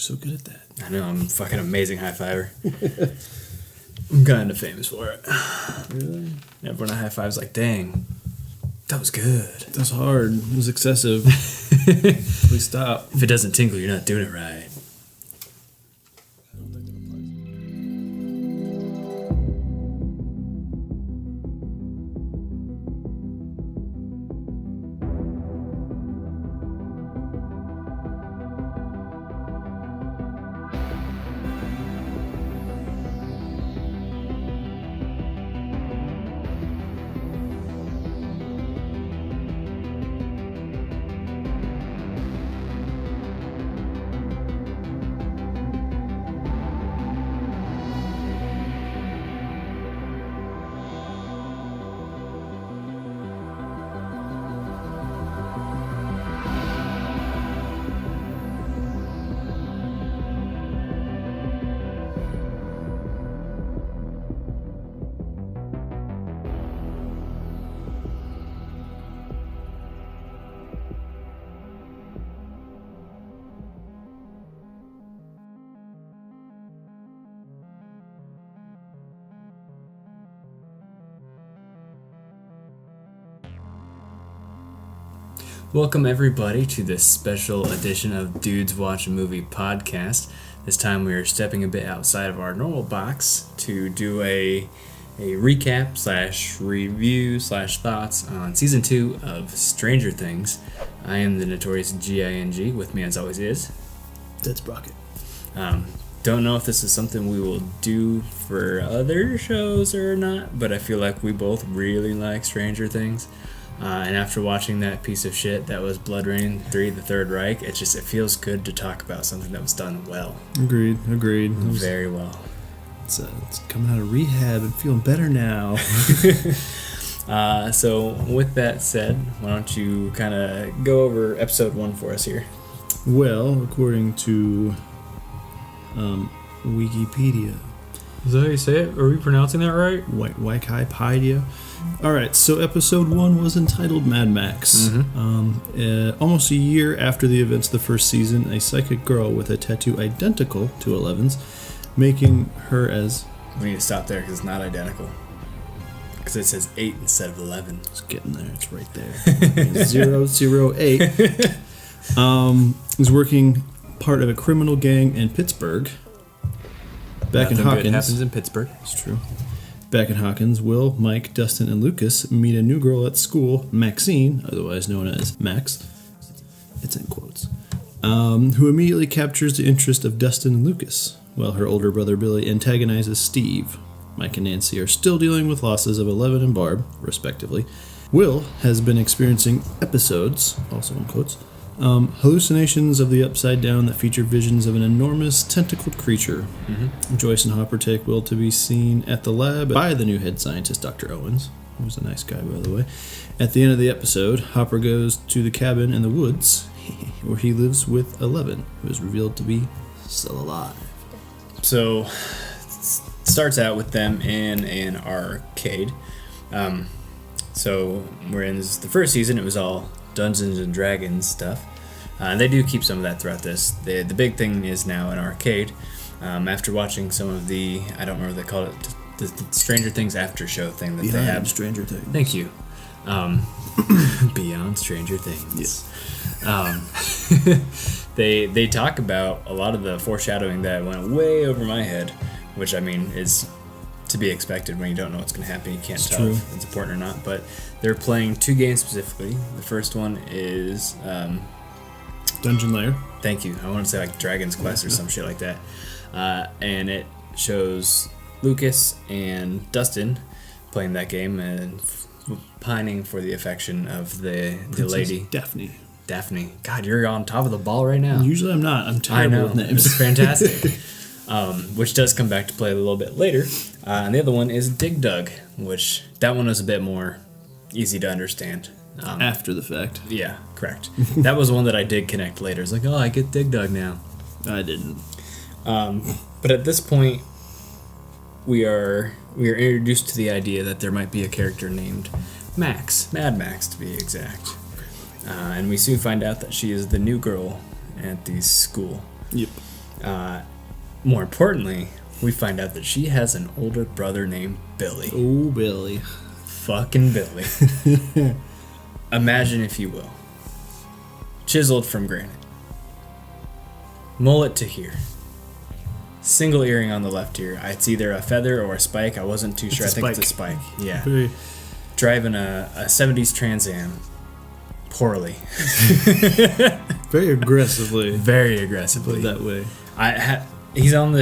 so good at that. I know, I'm a fucking amazing high fiver. I'm kind of famous for it. Really? Everyone I high five's like, dang, that was good. That was hard. It was excessive. Please stop. If it doesn't tingle, you're not doing it right. Welcome everybody to this special edition of Dudes Watch a Movie podcast. This time we are stepping a bit outside of our normal box to do a recap / review / thoughts on season 2 of Stranger Things. I am the notorious GING. With me as always is That's Brockett. Don't know if this is something we will do for other shows or not, but I feel like we both really like Stranger Things. And after watching that piece of shit that was Blood Rain 3, The Third Reich, it feels good to talk about something that was done well. Agreed. Very well. It's coming out of rehab and feeling better now. So with that said, why don't you kind of go over episode 1 for us here? Well, according to Wikipedia. Is that how you say it? Are we pronouncing that right? Wikipedia. Alright, so episode 1 was entitled Mad Max. Mm-hmm. Almost a year after the events of the first season, a psychic girl with a tattoo identical to Eleven's, making her as... We need to stop there because it's not identical. Because it says 8 instead of 11. It's getting there, it's right there. 008. Is working part of a criminal gang in Pittsburgh. Back in Hawkins. Good happens in Pittsburgh. It's true. Back in Hawkins, Will, Mike, Dustin, and Lucas meet a new girl at school, Maxine, otherwise known as Max. It's in quotes. Who immediately captures the interest of Dustin and Lucas, while her older brother Billy antagonizes Steve. Mike and Nancy are still dealing with losses of Eleven and Barb, respectively. Will has been experiencing episodes, also in quotes, hallucinations of the Upside Down that feature visions of an enormous tentacled creature. Mm-hmm. Joyce and Hopper take Will to be seen at the lab by the new head scientist, Dr. Owens, who's a nice guy, by the way. At the end of the episode, Hopper goes to the cabin in the woods, where he lives with Eleven, who is revealed to be still alive. So, it starts out with them in an arcade. So, whereas the first season, it was all Dungeons and Dragons stuff. They do keep some of that throughout this. The big thing is now an arcade. After watching some of the, I don't remember what they call it, the Stranger Things after show thing that they have. Stranger Things. Thank you. Beyond Stranger Things. Yes. They talk about a lot of the foreshadowing that went way over my head, which I mean is to be expected when you don't know what's going to happen. You can't tell if it's important or not. But they're playing 2 games specifically. The first one is Dungeon Lair. Thank you. I want to say like Dragon's Quest or some shit like that. And it shows Lucas and Dustin playing that game and pining for the affection of the lady. Daphne. God, you're on top of the ball right now. Usually I'm not. I'm terrible with names. It's fantastic. Which does come back to play a little bit later. And the other one is Dig Dug, which that one was a bit more easy to understand. After the fact. Yeah, correct. That was one that I did connect later. It's like, oh, I get Dig Dug now. I didn't. But at this point, we are introduced to the idea that there might be a character named Max, Mad Max to be exact. And we soon find out that she is the new girl at the school. Yep. More importantly, we find out that she has an older brother named Billy. Oh, Billy. Fucking Billy. Imagine, if you will, chiseled from granite, mullet to here, single earring on the left ear. It's either a feather or a spike. I wasn't too sure. I think it's a spike. Yeah. Driving a 70s Trans Am. Poorly. Very aggressively. Very aggressively. That way. He's on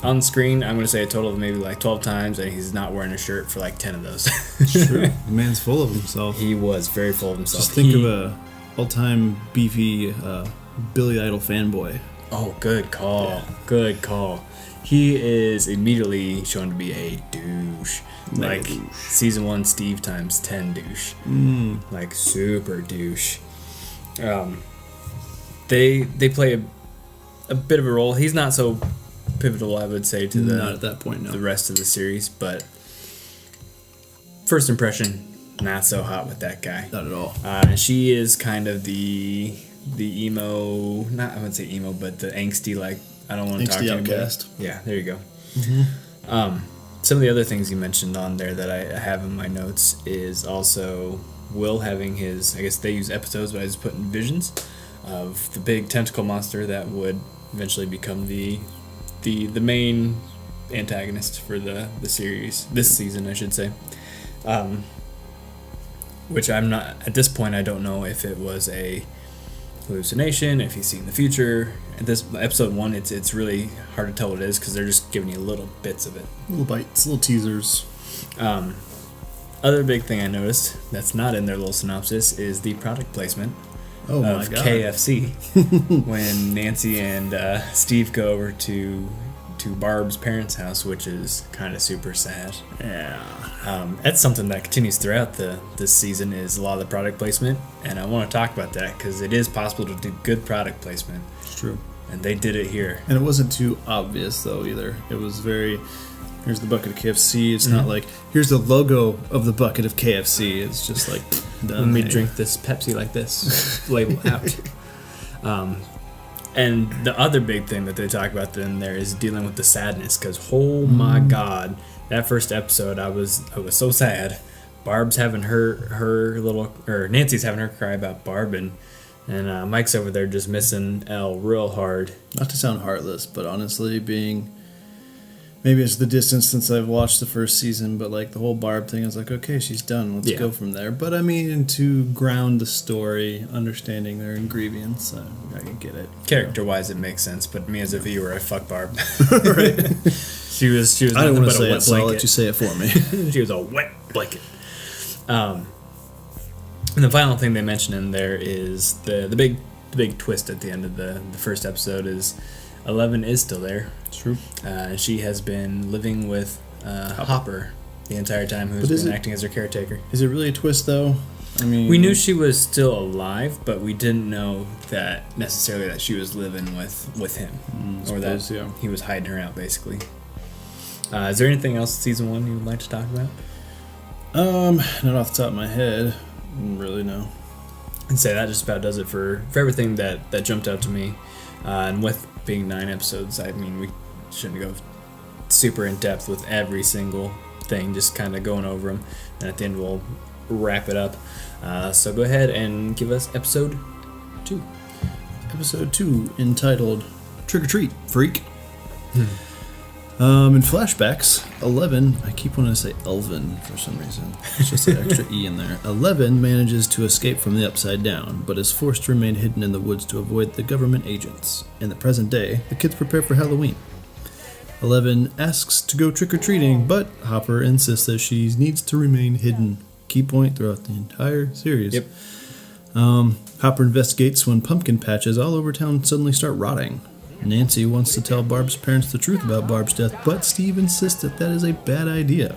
on screen, I'm going to say a total of maybe like 12 times, and he's not wearing a shirt for like 10 of those. It's true. The man's full of himself. He was very full of himself. Just think of a all-time beefy Billy Idol fanboy. Oh, good call. Yeah. Good call. He is immediately shown to be a douche. Like season 1 Steve times 10 douche. Like super douche. They play a bit of a role. He's not so pivotal, I would say, to not at that point, no. The rest of the series, but first impression, not so hot with that guy. Not at all. She is kind of the emo, not I wouldn't say emo, but the angsty, like, I don't want to talk to anybody. Outcast. Yeah, there you go. Mm-hmm. Some of the other things you mentioned on there that I have in my notes is also Will having his, I guess they use episodes, but I just put in visions of the big tentacle monster that would eventually become the main antagonist for the series, this season, I should say. Which I'm not, at this point, I don't know if it was a hallucination, if he's seen the future. At this episode 1, it's really hard to tell what it is because they're just giving you little bits of it. Little bites, little teasers. Other big thing I noticed that's not in their little synopsis is the product placement of KFC. When Nancy and Steve go over to Barb's parents' house, which is kind of super sad. Yeah. That's something that continues throughout this season is a lot of the product placement, and I want to talk about that because it is possible to do good product placement. It's true. And they did it here. And it wasn't too obvious, though, either. It was very, here's the bucket of KFC. It's not like, here's the logo of the bucket of KFC. It's just like, let me drink this Pepsi like this. Label out. And the other big thing that they talk about in there is dealing with the sadness, because oh my god, that first episode I was so sad. Barb's having her little, or Nancy's having her cry about Barb, and Mike's over there just missing Elle real hard. Not to sound heartless, but honestly, maybe it's the distance since I've watched the first season, but like the whole Barb thing, I was like, okay, she's done. Let's go from there. But I mean, to ground the story, understanding their ingredients, I can get it. Character-wise, it makes sense, but me as a viewer, I fuck Barb. Right. She was I don't nothing want but to say a wet it, so I'll blanket. let you say it for me. She was a wet blanket. And the final thing they mention in there is the big twist at the end of the first episode is 11 is still there. It's true. She has been living with Hopper the entire time, who's been acting as her caretaker. Is it really a twist, though? I mean, we knew she was still alive, but we didn't know that necessarily that she was living with him, or that he was hiding her out, basically. Is there anything else in season 1 you would like to talk about? Not off the top of my head. Really, no. I'd say that just about does it for everything that jumped out to me. And with being 9 episodes, I mean, we shouldn't go super in depth with every single thing, just kind of going over them. And at the end, we'll wrap it up. So go ahead and give us episode 2. Episode 2, entitled Trick or Treat, Freak. In flashbacks, 11, I keep wanting to say Elvin for some reason. It's just an extra E in there. 11 manages to escape from the Upside Down, but is forced to remain hidden in the woods to avoid the government agents. In the present day, the kids prepare for Halloween. 11 asks to go trick-or-treating, but Hopper insists that she needs to remain hidden. Key point throughout the entire series. Yep. Hopper investigates when pumpkin patches all over town suddenly start rotting. Nancy wants to tell Barb's parents the truth about Barb's death, but Steve insists that is a bad idea,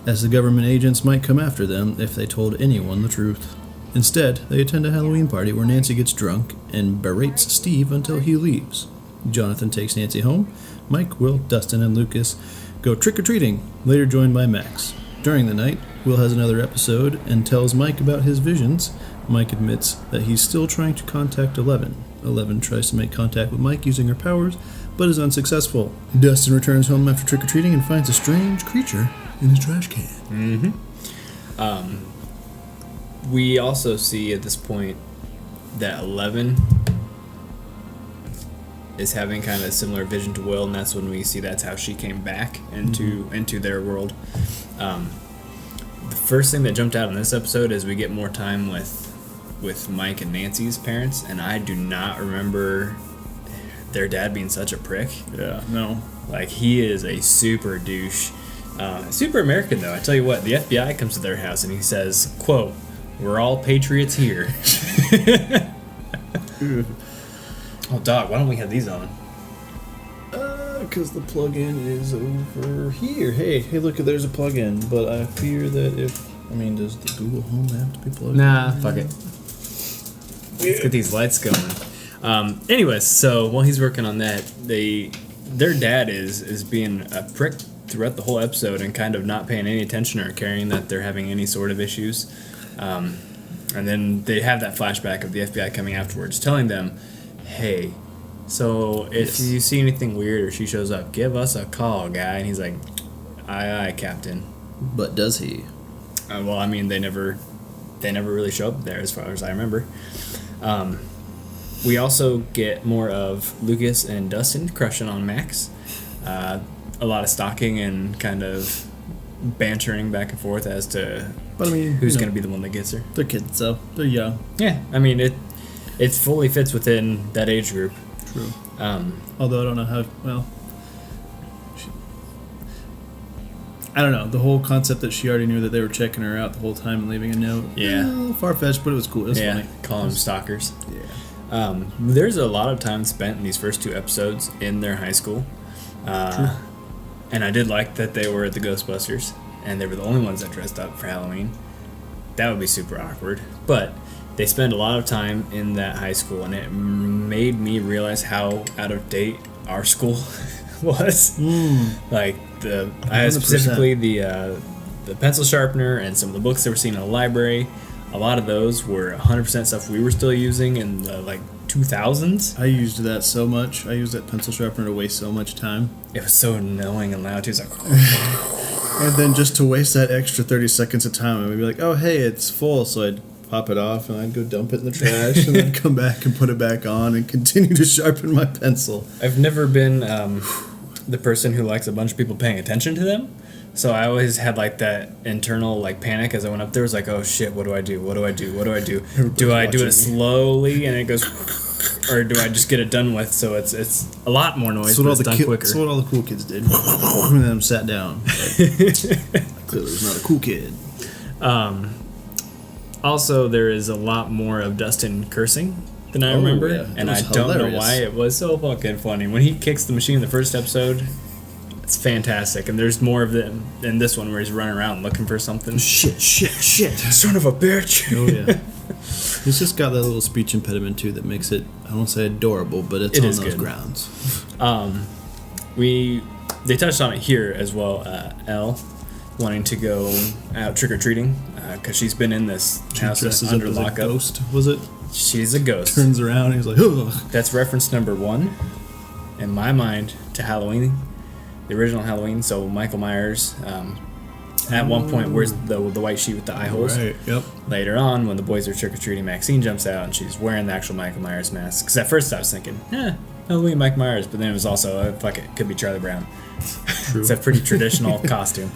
as the government agents might come after them if they told anyone the truth. Instead, they attend a Halloween party where Nancy gets drunk and berates Steve until he leaves. Jonathan takes Nancy home. Mike, Will, Dustin, and Lucas go trick-or-treating, later joined by Max. During the night, Will has another episode and tells Mike about his visions, Mike admits that he's still trying to contact Eleven. Eleven tries to make contact with Mike using her powers, but is unsuccessful. Dustin returns home after trick-or-treating and finds a strange creature in his trash can. We also see at this point that 11 is having kind of a similar vision to Will, and that's when we see that's how she came back into their world. The first thing that jumped out in this episode is we get more time with Mike and Nancy's parents, and I do not remember their dad being such a prick. Yeah, no. Like, he is a super douche. Super American, though. I tell you what, the FBI comes to their house and he says, quote, "We're all patriots here." Oh, Doc, why don't we have these on? Because the plug-in is over here. Hey, look, there's a plug-in, but I fear that does the Google Home have to be plugged in? Nah, fuck it. Let's get these lights going. Anyways, so while he's working on that, their dad is being a prick throughout the whole episode and kind of not paying any attention or caring that they're having any sort of issues. And then they have that flashback of the FBI coming afterwards, telling them, "Hey, so if you see anything weird or she shows up, give us a call, guy." And he's like, "Aye, aye, Captain." But does he? Well, I mean, they never really show up there as far as I remember. We also get more of Lucas and Dustin crushing on Max. A lot of stalking and kind of bantering back and forth as to who's going to be the one that gets her. They're kids, though. They're young. Yeah, I mean, it fully fits within that age group. True. Although I don't know how, I don't know. The whole concept that she already knew that they were checking her out the whole time and leaving a note. Yeah. Far-fetched, but it was cool. It was funny. Call them stalkers. Yeah. There's a lot of time spent in these first two episodes in their high school. True. And I did like that they were the Ghostbusters, and they were the only ones that dressed up for Halloween. That would be super awkward. But they spend a lot of time in that high school, and it made me realize how out of date our school was. Like, I had specifically the pencil sharpener and some of the books that were seen in the library. A lot of those were 100% stuff we were still using in the 2000s. I used that so much. I used that pencil sharpener to waste so much time. It was so annoying and loud too. It's like, and then just to waste that extra 30 seconds of time, I would be like, "Oh, hey, it's full," so I'd pop it off and I'd go dump it in the trash and then come back and put it back on and continue to sharpen my pencil. I've never been the person who likes a bunch of people paying attention to them. So I always had that internal panic as I went up there. It was like, "Oh shit, what do I do? What do I do? What do I do? Do I do it slowly and it goes, or do I just get it done with?" So it's a lot more noise, but it's done quicker. That's what all the cool kids did. And then sat down. Clearly, was not a cool kid. Also, there is a lot more of Dustin cursing than I remember, and I don't know why. It was so fucking funny when he kicks the machine in the first episode. It's fantastic, and there's more of them in this one where he's running around looking for something. Shit, Son of a bitch. Oh yeah. He's just got that little speech impediment too that makes it, I won't say adorable, but it's on those good grounds. They touched on it here as well. Elle wanting to go out trick or treating because she's been in this house under lockup. A ghost, was it? She's a ghost. Turns around, and he's like, "Ugh." That's reference number 1 in my mind to Halloween. The original Halloween, so Michael Myers at one point wears the white sheet with the eye holes. Right, yep. Later on, when the boys are trick-or-treating, Maxine jumps out and she's wearing the actual Michael Myers mask. Because at first I was thinking, Halloween Mike Myers, but then it was also, fuck it, could be Charlie Brown. It's a pretty traditional costume.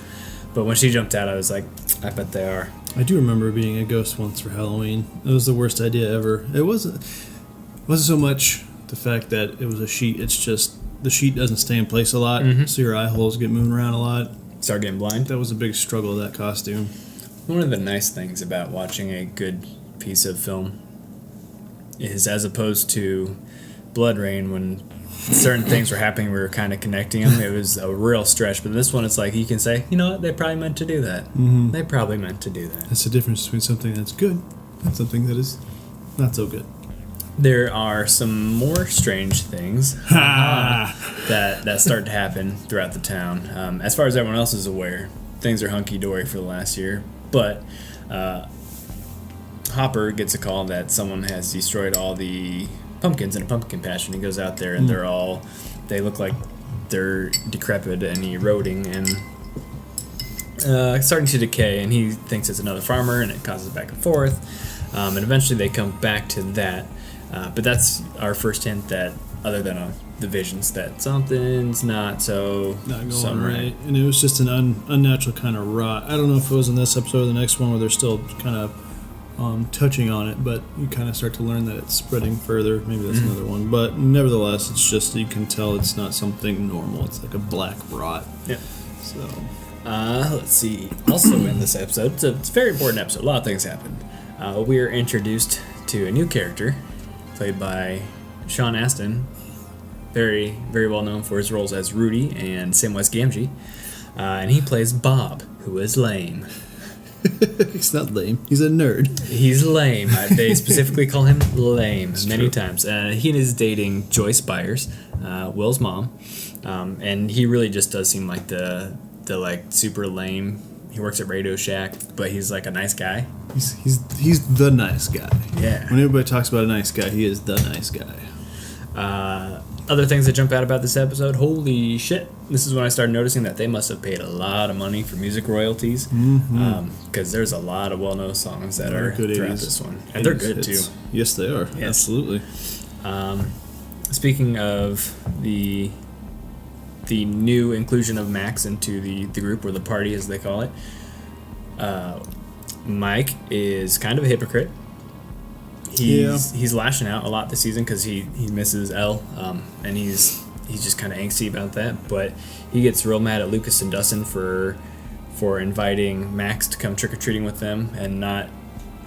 But when she jumped out, I was like, I bet they are. I do remember being a ghost once for Halloween. It was the worst idea ever. It wasn't so much the fact that it was a sheet, it's just the sheet doesn't stay in place a lot, so your eye holes get moving around a lot. Start getting blind. That was a big struggle of that costume. One of the nice things about watching a good piece of film is, as opposed to Blood Rain, when certain things were happening, we were kind of connecting them. It was a real stretch, but this one, it's like you can say, you know what, they probably meant to do that. Mm-hmm. They probably meant to do that. That's the difference between something that's good and something that is not so good. There are some more strange things that start to happen throughout the town. As far as everyone else is aware, things are hunky-dory for the last year. But Hopper gets a call that someone has destroyed all the pumpkins in a pumpkin patch, and he goes out there, and they look like they're decrepit and eroding and starting to decay, and he thinks it's another farmer, and it causes back and forth, and eventually they come back to that, but that's our first hint that, other than the visions, that something's not going right. And it was just an unnatural kind of rot. I don't know if it was in this episode or the next one where they're still kind of touching on it, but you kind of start to learn that it's spreading further. Maybe that's another one, but nevertheless, it's just, you can tell it's not something normal. It's like a black rot. Yeah. So let's see. Also in this episode, it's a very important episode. A lot of things happen. We are introduced to a new character played by Sean Astin, very, very well known for his roles as Rudy and Samwise Gamgee, and he plays Bob, who is lame. He's not lame. He's a nerd. He's lame. They specifically call him lame many times. He is dating Joyce Byers, Will's mom, and he really just does seem like the like super lame. He works at Radio Shack, but he's like a nice guy. He's the nice guy. Yeah. When everybody talks about a nice guy, he is the nice guy. Other things that jump out about this episode, holy shit. This is when I started noticing that they must have paid a lot of money for music royalties, because there's a lot of well-known songs that are good throughout 80s. This one. And they're good, too. Yes, they are. Yes. Absolutely. Speaking of the new inclusion of Max into the group, or the party as they call it, Mike is kind of a hypocrite. He's lashing out a lot this season because he misses Elle, and he's just kind of angsty about that. But he gets real mad at Lucas and Dustin for inviting Max to come trick-or-treating with them and not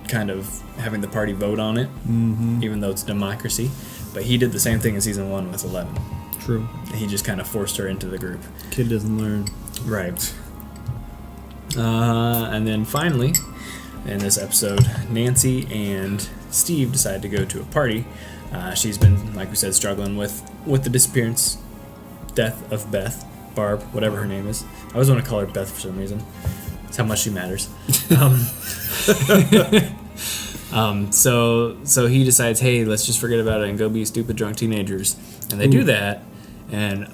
kind of having the party vote on it, even though it's democracy. But he did the same thing in season 1 with 11. True. He just kind of forced her into the group. Kid doesn't learn. Right. And then finally, in this episode, Nancy and Steve decide to go to a party. She's been, like we said, struggling with the death of Beth, Barb, whatever her name is. I always want to call her Beth for some reason. That's how much she matters. So he decides, hey, let's just forget about it and go be stupid drunk teenagers. And they do that, and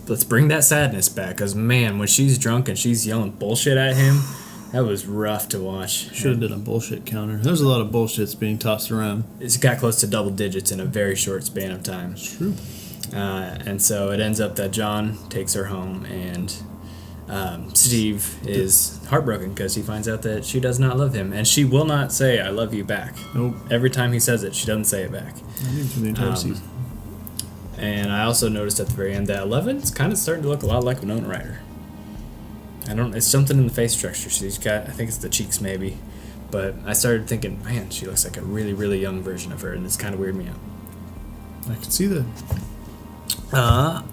let's bring that sadness back, because, man, when she's drunk and she's yelling bullshit at him, that was rough to watch. Should have done a bullshit counter. There's a lot of bullshits being tossed around. It's got close to double digits in a very short span of time. It's true. And so it ends up that John takes her home, and Steve is heartbroken because he finds out that she does not love him, and she will not say "I love you" back. Nope. Every time he says it, she doesn't say it back. I mean, for the entire season. And I also noticed at the very end that 11's kind of starting to look a lot like Winona Ryder. It's something in the face structure. She's got, I think it's the cheeks maybe, but I started thinking, man, she looks like a really, really young version of her, and it's kind of weirded me out. I can see that.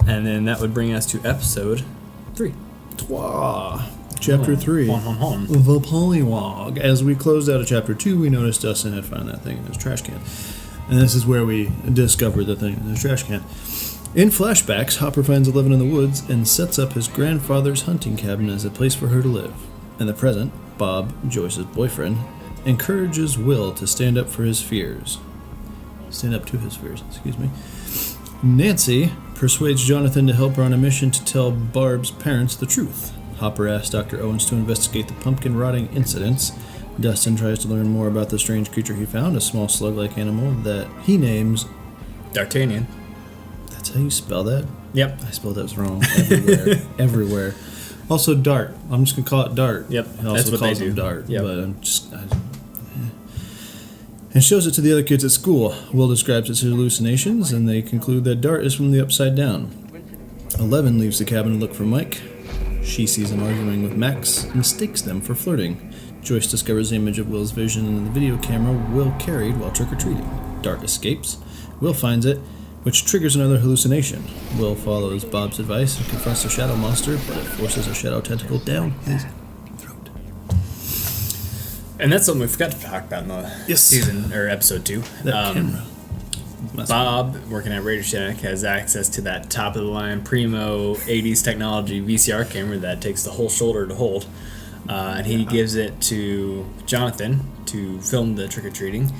And then that would bring us to episode 3. Chapter 3. The Pollywog. As we closed out of chapter 2, we noticed Dustin had found that thing in his trash can. And this is where we discovered the thing in his trash can. In flashbacks, Hopper finds 11 in the woods and sets up his grandfather's hunting cabin as a place for her to live. In the present, Bob, Joyce's boyfriend, encourages Will to stand up to his fears. Nancy persuades Jonathan to help her on a mission to tell Barb's parents the truth. Hopper asks Dr. Owens to investigate the pumpkin rotting incidents. Dustin tries to learn more about the strange creature he found, a small slug-like animal that he names D'Artagnan. That's how you spell that? Yep. I spelled that wrong everywhere. Also, Dart. I'm just going to call it Dart. Yep. He also calls him Dart. Yep. But and shows it to the other kids at school. Will describes its hallucinations, and they conclude that Dart is from the Upside Down. 11 leaves the cabin to look for Mike. She sees him arguing with Max and mistakes them for flirting. Joyce discovers the image of Will's vision in the video camera Will carried while trick-or-treating. Dart escapes. Will finds it, which triggers another hallucination. Will follows Bob's advice and confronts the shadow monster, but it forces a shadow tentacle down his throat. And that's something we forgot to talk about in the season, or episode 2. That camera. Bob, working at Radio Shack, has access to that top-of-the-line, primo 80s technology VCR camera that takes the whole shoulder to hold. and he gives it to Jonathan to film the trick-or-treating.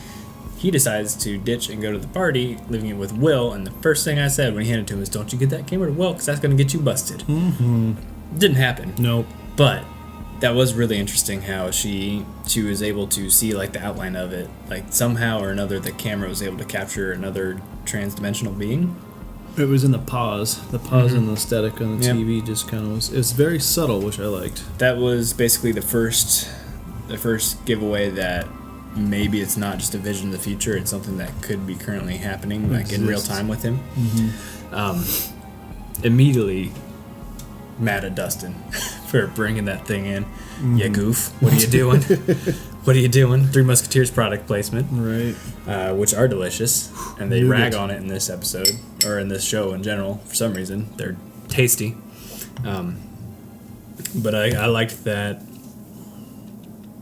He decides to ditch and go to the party, leaving it with Will, and the first thing I said when he handed it to him is, don't you get that camera to Will, because that's going to get you busted. Mm-hmm. Didn't happen. Nope. But that was really interesting how she was able to see like the outline of it. Like somehow or another the camera was able to capture another trans-dimensional being. It was in the pause. The pause and the static on the TV just kind of was... It's very subtle, which I liked. That was basically the first giveaway that maybe it's not just a vision of the future, it's something that could be currently happening, like in real time with him. Immediately mad at Dustin for bringing that thing in. Yeah, goof. What are you doing? What are you doing? Three Musketeers product placement. Right. Which are delicious. And they rag on it in this episode, or in this show in general, for some reason. They're tasty. But I liked that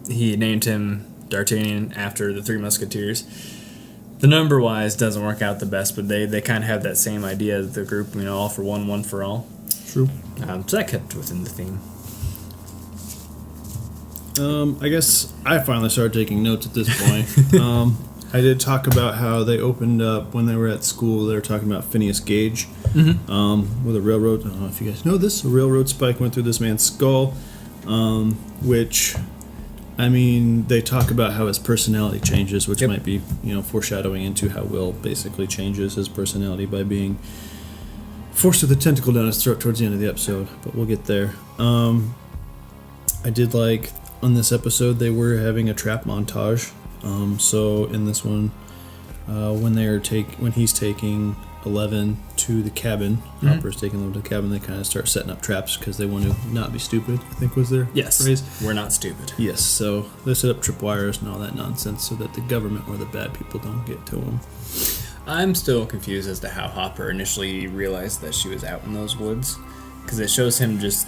he named him D'Artagnan after the Three Musketeers. The number-wise doesn't work out the best, but they kind of have that same idea of the group, all for one, one for all. True. So that kept within the theme. I guess I finally started taking notes at this point. I did talk about how they opened up when they were at school. They were talking about Phineas Gage with a railroad. I don't know if you guys know this. A railroad spike went through this man's skull, which, they talk about how his personality changes, which might be, foreshadowing into how Will basically changes his personality by being forced with a tentacle down his throat towards the end of the episode. But we'll get there. I did like... On this episode, they were having a trap montage. So in this one, when he's taking 11 to the cabin, Hopper's taking them to the cabin, they kind of start setting up traps because they want to not be stupid, I think was their phrase. We're not stupid. Yes, so they set up tripwires and all that nonsense so that the government or the bad people don't get to them. I'm still confused as to how Hopper initially realized that she was out in those woods, because it shows him just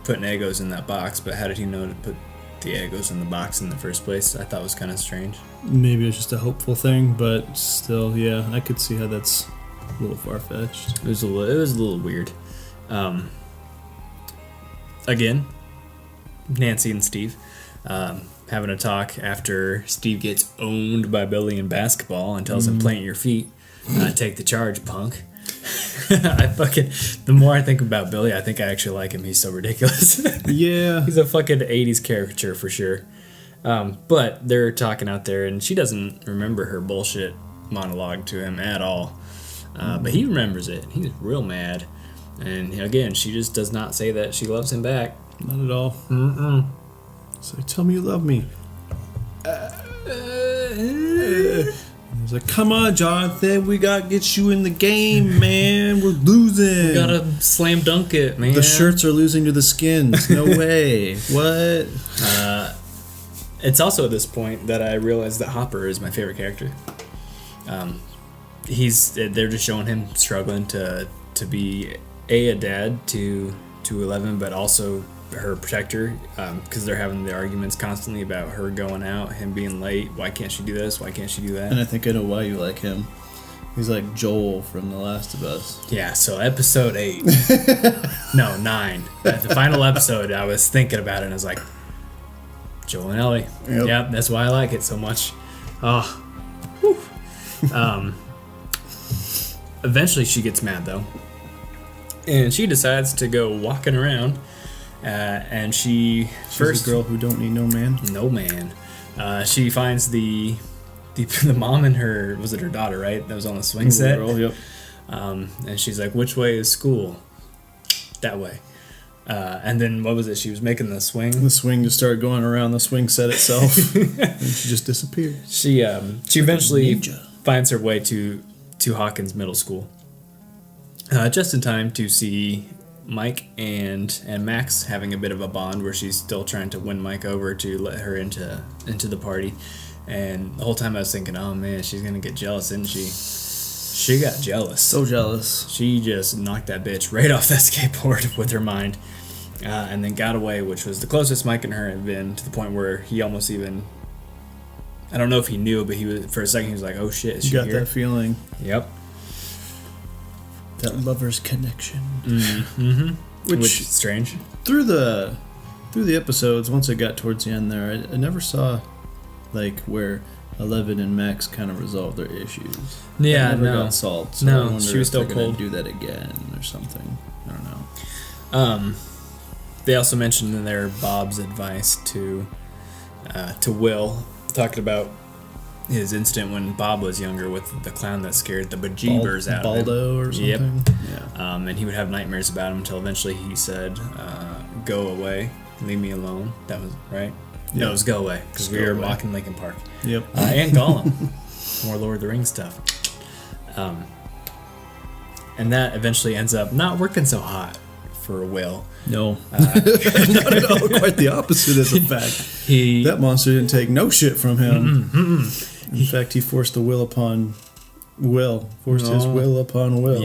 putting Eggos in that box, but how did he know to put the Eggos in the box in the first place? I thought it was kind of strange. Maybe it was just a hopeful thing, but still, yeah, I could see how that's a little far-fetched. It was a little weird. Again, Nancy and Steve having a talk after Steve gets owned by Billy in basketball and tells him, plant your feet, take the charge, punk. The more I think about Billy, I think I actually like him. He's so ridiculous. Yeah. He's a fucking 80s caricature for sure. But they're talking out there, and she doesn't remember her bullshit monologue to him at all. But he remembers it. He's real mad. And again, she just does not say that she loves him back. Not at all. So tell me you love me. He's like, come on, Jonathan, we gotta get you in the game, man. We're losing. We gotta slam dunk it, man. The shirts are losing to the skins. No way. What? It's also at this point that I realized that Hopper is my favorite character. They're just showing him struggling to be a dad to 11, but also her protector, because they're having the arguments constantly about her going out, him being late. Why can't she do this? Why can't she do that? And I think I know why you like him. He's like Joel from The Last of Us. Yeah, so episode 8. No, 9. At the final episode, I was thinking about it and I was like, Joel and Ellie. Yep. Yeah, that's why I like it so much. Oh. Whew. Eventually she gets mad though. And she decides to go walking around. And she's a girl who don't need no man. No man. She finds the mom and her, was it her daughter, right? That was on the swing set. Girl, yep. And she's like, which way is school? That way. And then what was it? She was making the swing. The swing just started going around the swing set itself, and she just disappeared. She eventually finds her way to Hawkins Middle School, just in time to see Mike and Max having a bit of a bond where she's still trying to win Mike over to let her into the party. And the whole time I was thinking, oh man, she's gonna get jealous, isn't she? She got jealous. So jealous. She just knocked that bitch right off that skateboard with her mind, and then got away, which was the closest Mike and her had been, to the point where he almost even, I don't know if he knew, but he was, for a second he was like, oh shit, is she got here? That feeling. Yep. That lover's connection. Mm-hmm. Which is strange. Through through the episodes, once it got towards the end there, I never saw like where 11 and Max kind of resolved their issues. Yeah, they never no. got solved. So No, I wonder she was if they're still gonna cold. do that again or something. I don't know. They also mentioned in there Bob's advice to Will, talking about his incident when Bob was younger with the clown that scared the bejeebers out of him. Baldo or something. Yep. Yeah. And he would have nightmares about him until eventually he said, "Go away, leave me alone." That was right. Yeah. No, it was "Go away" because we Go were away. mocking Lincoln Park. Yep. And Gollum, more Lord of the Rings stuff. And that eventually ends up not working so hot for Will. No. Not at all. Quite the opposite, as a fact. That monster didn't take no shit from him. In fact, he forced the will upon Will. Forced his will upon Will.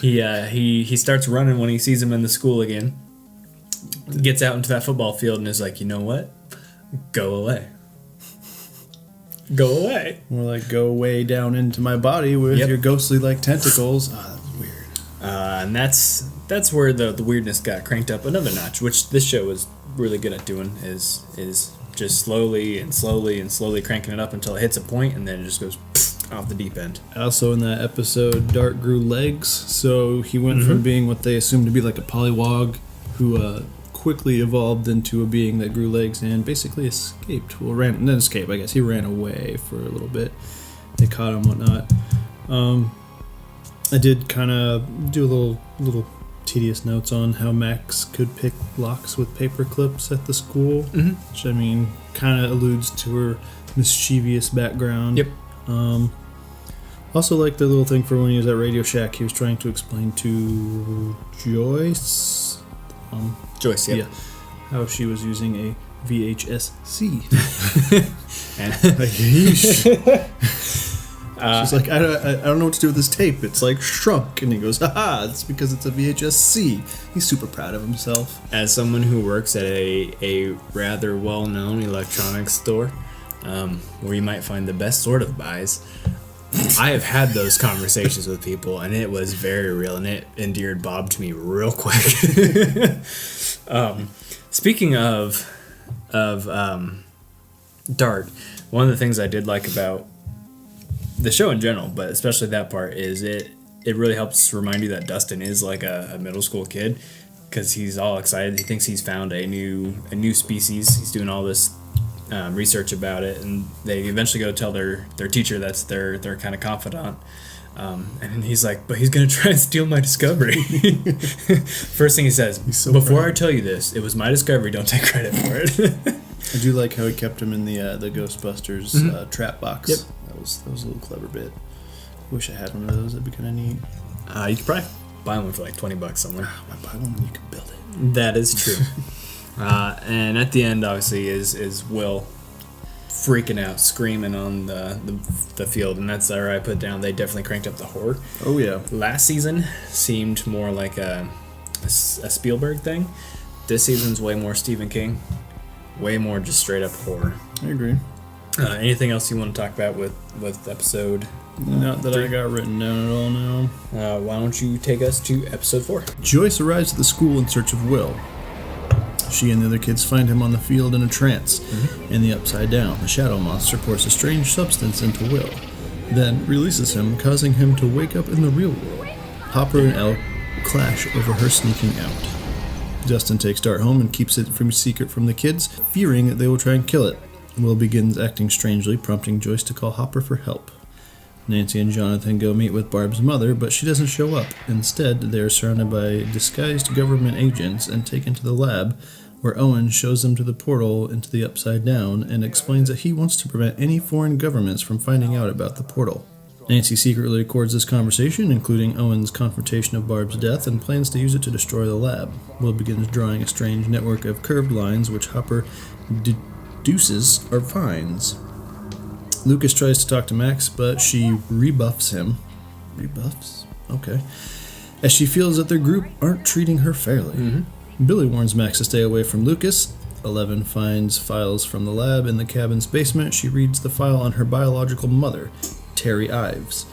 Yeah. He starts running when he sees him in the school again. Gets out into that football field and is like, you know what? Go away. Go away. More like go way down into my body with Yep. your ghostly like tentacles. Ah, that was weird. And that's where the weirdness got cranked up another notch, which this show is really good at doing, is just slowly cranking it up until it hits a point and then it just goes off the deep end. Also in that episode, Dart grew legs, so he went from being what they assumed to be like a pollywog who quickly evolved into a being that grew legs and basically escaped. Well, didn't escape, I guess. He ran away for a little bit. They caught him, whatnot. I did kind of do a little tedious notes on how Max could pick locks with paper clips at the school, which I mean kind of alludes to her mischievous background. Yep. Also, like the little thing for when he was at Radio Shack, he was trying to explain to Joyce. Joyce, yep. Yeah, how she was using a VHS-C. And Like, yeesh. She's like, I don't know what to do with this tape. It's like shrunk. And he goes, haha, it's because it's a VHS-C. He's super proud of himself. as someone who works at a rather well-known electronics store, where you might find the best sort of buys, I have had those conversations with people, and it was very real, and it endeared Bob to me real quick. Speaking of Dart, one of the things I did like about the show in general, but especially that part, is it really helps remind you that Dustin is like a middle school kid, because he's all excited. He thinks he's found a new species. He's doing all this research about it, and they eventually go tell their teacher that's their kind of confidant. And he's like, but he's gonna try and steal my discovery. First thing he says, so before proud. I tell you this, it was my discovery. Don't take credit for it. I do like how he kept him in the Ghostbusters trap box. Yep. That was a little clever bit. Wish I had one of those. That'd be kind of neat. You could probably buy one for like $20 somewhere. I buy one and you can build it. That is true. And at the end, obviously, is Will freaking out, screaming on the field, and that's where I put down. They definitely cranked up the horror. Oh yeah. Last season seemed more like a Spielberg thing. This season's way more Stephen King, way more just straight up horror. I agree. Anything else you want to talk about with episode? Not that I got written down at all now. Why don't you take us to episode 4? Joyce arrives at the school in search of Will. She and the other kids find him on the field in a trance. In the Upside Down, the shadow monster pours a strange substance into Will, then releases him, causing him to wake up in the real world. Hopper and Elle clash over her sneaking out. Dustin takes Dart home and keeps it secret from the kids, fearing that they will try and kill it. Will begins acting strangely, prompting Joyce to call Hopper for help. Nancy and Jonathan go meet with Barb's mother, but she doesn't show up. Instead, they are surrounded by disguised government agents and taken to the lab, where Owen shows them to the portal into the Upside Down and explains that he wants to prevent any foreign governments from finding out about the portal. Nancy secretly records this conversation, including Owen's confrontation of Barb's death, and plans to use it to destroy the lab. Will begins drawing a strange network of curved lines, which Hopper deduces are vines. Lucas tries to talk to Max, but she rebuffs him. Rebuffs? Okay. As she feels that their group aren't treating her fairly. Billy warns Max to stay away from Lucas. 11 finds files from the lab in the cabin's basement. She reads the file on her biological mother, Terry Ives,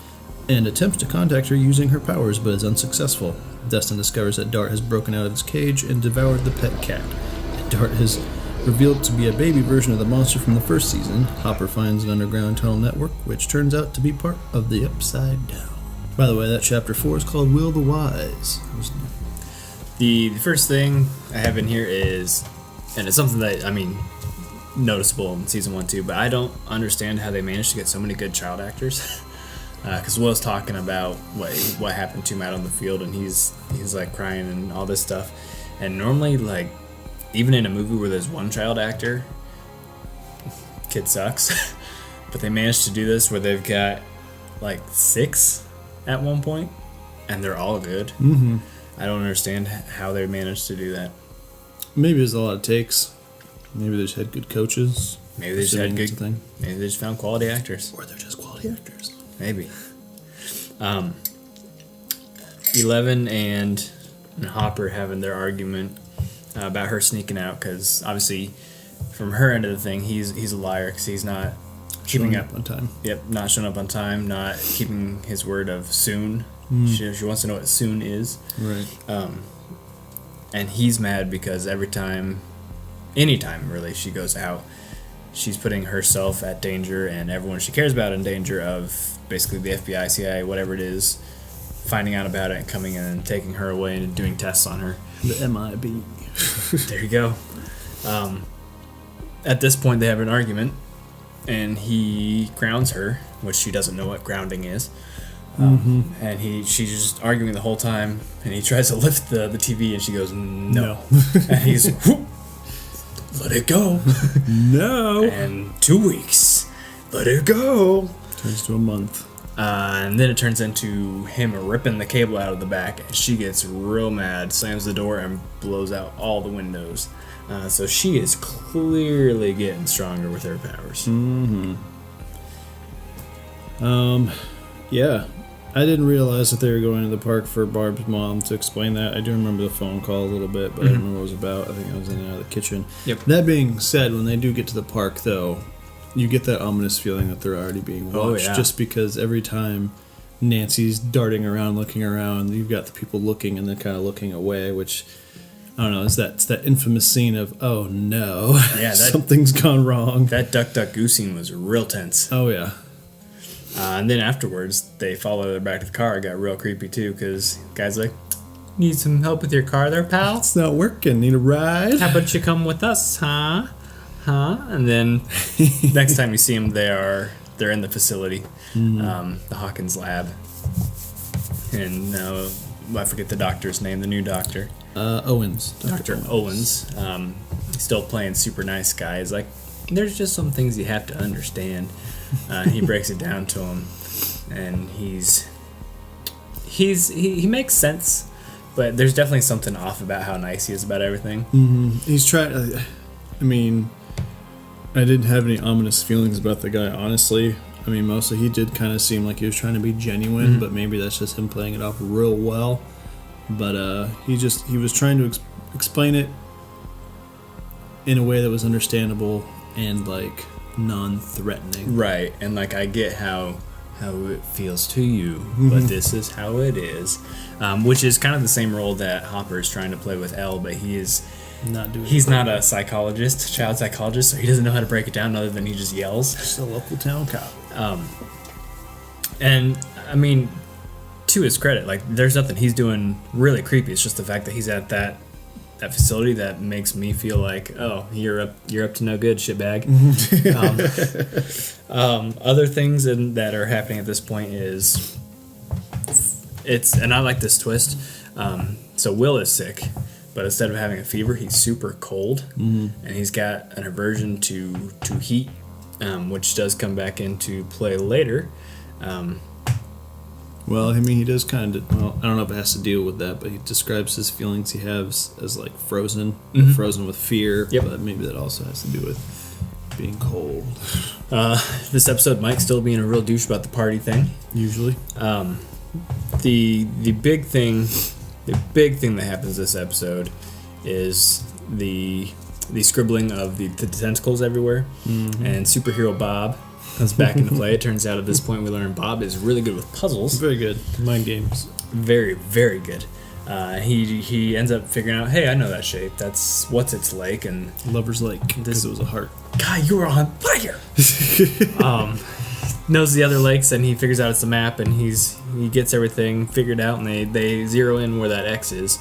and attempts to contact her using her powers, but is unsuccessful. Dustin discovers that Dart has broken out of his cage and devoured the pet cat. Dart is revealed to be a baby version of the monster from the first season. Hopper finds an underground tunnel network, which turns out to be part of the Upside Down. By the way, that chapter 4 is called Will the Wise. The first thing I have in here is, and it's something that, noticeable in season 1 too, but I don't understand how they managed to get so many good child actors. Because Will's talking about what happened to him out on the field, and he's like crying and all this stuff. And normally, like, even in a movie where there's one child actor, kid sucks. But they managed to do this where they've got like 6 at one point, and they're all good. Mm-hmm. I don't understand how they managed to do that. Maybe there's a lot of takes. Maybe they just had good coaches. Maybe they just had good. Thing. Maybe they just found quality actors. Or they're just quality actors. Maybe. 11 and Hopper having their argument about her sneaking out, because obviously from her end of the thing, he's a liar because he's not keeping up on time. Yep, not showing up on time, not keeping his word of soon. She wants to know what soon is. Right. And he's mad because anytime really she goes out, she's putting herself at danger and everyone she cares about in danger of basically the FBI, CIA, whatever it is, finding out about it and coming in and taking her away and doing tests on her. The MIB. There you go. At this point, they have an argument, and he grounds her, which she doesn't know what grounding is. And she's just arguing the whole time, and he tries to lift the TV, and she goes, no. And he's, whoop, let it go. No. And 2 weeks, let it go. Turns to a month. And then it turns into him ripping the cable out of the back, and she gets real mad, slams the door, and blows out all the windows. So she is clearly getting stronger with her powers. Yeah. I didn't realize that they were going to the park for Barb's mom to explain that. I do remember the phone call a little bit, but I don't remember what it was about. I think I was in and out of the kitchen. Yep. That being said, when they do get to the park, though, you get that ominous feeling that they're already being watched. Just because every time Nancy's darting around, looking around, you've got the people looking and then kind of looking away, which, I don't know, it's that infamous scene of, oh no, something's gone wrong. That Duck Duck Goose scene was real tense. Oh yeah. And then afterwards, they follow her back to the car. It got real creepy too, because the guy's like, need some help with your car there, pal? It's not working. Need a ride? How about you come with us, huh? And then next time you see them, they're in the facility, the Hawkins lab. And I forget the doctor's name, the new doctor. Owens. Dr. Owens. Still playing super nice guy. He's like, there's just some things you have to understand. He breaks it down to him, and he makes sense, but there's definitely something off about how nice he is about everything. He's trying. I didn't have any ominous feelings about the guy, honestly. Mostly he did kind of seem like he was trying to be genuine, but maybe that's just him playing it off real well. But he was trying to explain it in a way that was understandable and like non-threatening. Right, and like I get how it feels to you, but this is how it is, which is kind of the same role that Hopper is trying to play with Elle, but he's not a child psychologist, so he doesn't know how to break it down other than he just yells. Just a local town cop. And to his credit, like there's nothing he's doing really creepy. It's just the fact that he's at that facility that makes me feel like, oh, you're up to no good, shitbag. Other things that are happening at this point is and I like this twist. So Will is sick, but instead of having a fever, he's super cold, and he's got an aversion to heat, which does come back into play later. Well, he does kind of. Well, I don't know if it has to deal with that, but he describes his feelings he has as like frozen, frozen with fear. Yep. But maybe that also has to do with being cold. This episode might still be in a real douche about the party thing. Usually. The big thing that happens this episode is the scribbling of the tentacles everywhere, and superhero Bob comes back into play. It turns out at this point we learn Bob is really good with puzzles. Very good. Mind games. Very, very good. He ends up figuring out, hey, I know that shape. That's what's its lake, and Lover's Lake, because it was a heart. God, you were on fire. Knows the other lakes, and he figures out it's a map, and he gets everything figured out, and they zero in where that X is,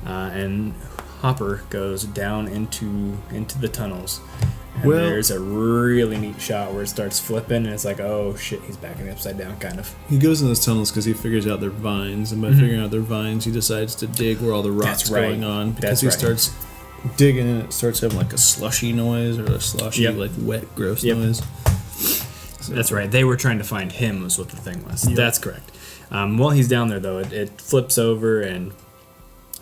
and Hopper goes down into the tunnels. And there's a really neat shot where it starts flipping, and it's like, oh shit, he's backing upside down, kind of. He goes in those tunnels because he figures out they're vines, and by figuring out they're vines, he decides to dig where all the rot's going on. Because he starts digging, and it starts having like a slushy noise, or a sloshy, like wet, gross noise. So. That's right. They were trying to find him, was what the thing was. Yep. That's correct. While he's down there, though, it flips over, and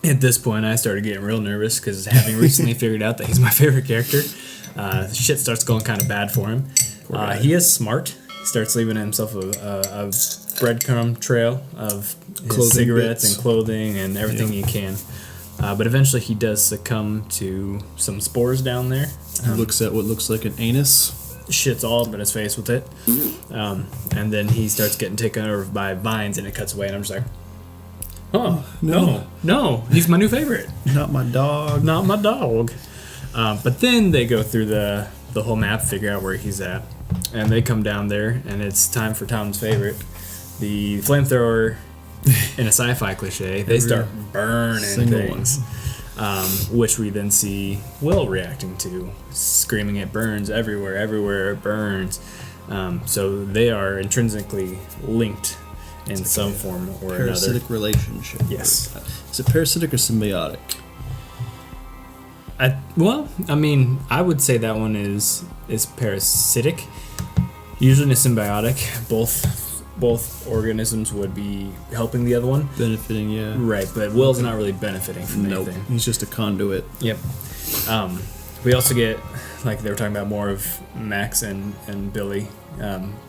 at this point, I started getting real nervous because having recently figured out that he's my favorite character, shit starts going kind of bad for him. He is smart. He starts leaving himself a breadcrumb trail of his cigarettes and clothing and everything he can. But eventually, he does succumb to some spores down there. He looks at what looks like an anus. Shits all up in his face with it. And then he starts getting taken over by vines, and it cuts away, and I'm just like, oh, no, he's my new favorite. Not my dog. Not my dog. But then they go through the whole map, figure out where he's at, and they come down there, and it's time for Tom's favorite, the flamethrower. In a sci-fi cliche, they start burning things. Which we then see Will reacting to, screaming it burns everywhere it burns. So they are intrinsically linked in some form or another. Parasitic relationship. Yes. Is it parasitic or symbiotic? I would say that one is parasitic. Usually in a symbiotic, both organisms would be helping the other one. Benefiting, yeah. Right, but Will's not really benefiting from anything. He's just a conduit. Yep. We also get, like they were talking about, more of Max and Billy.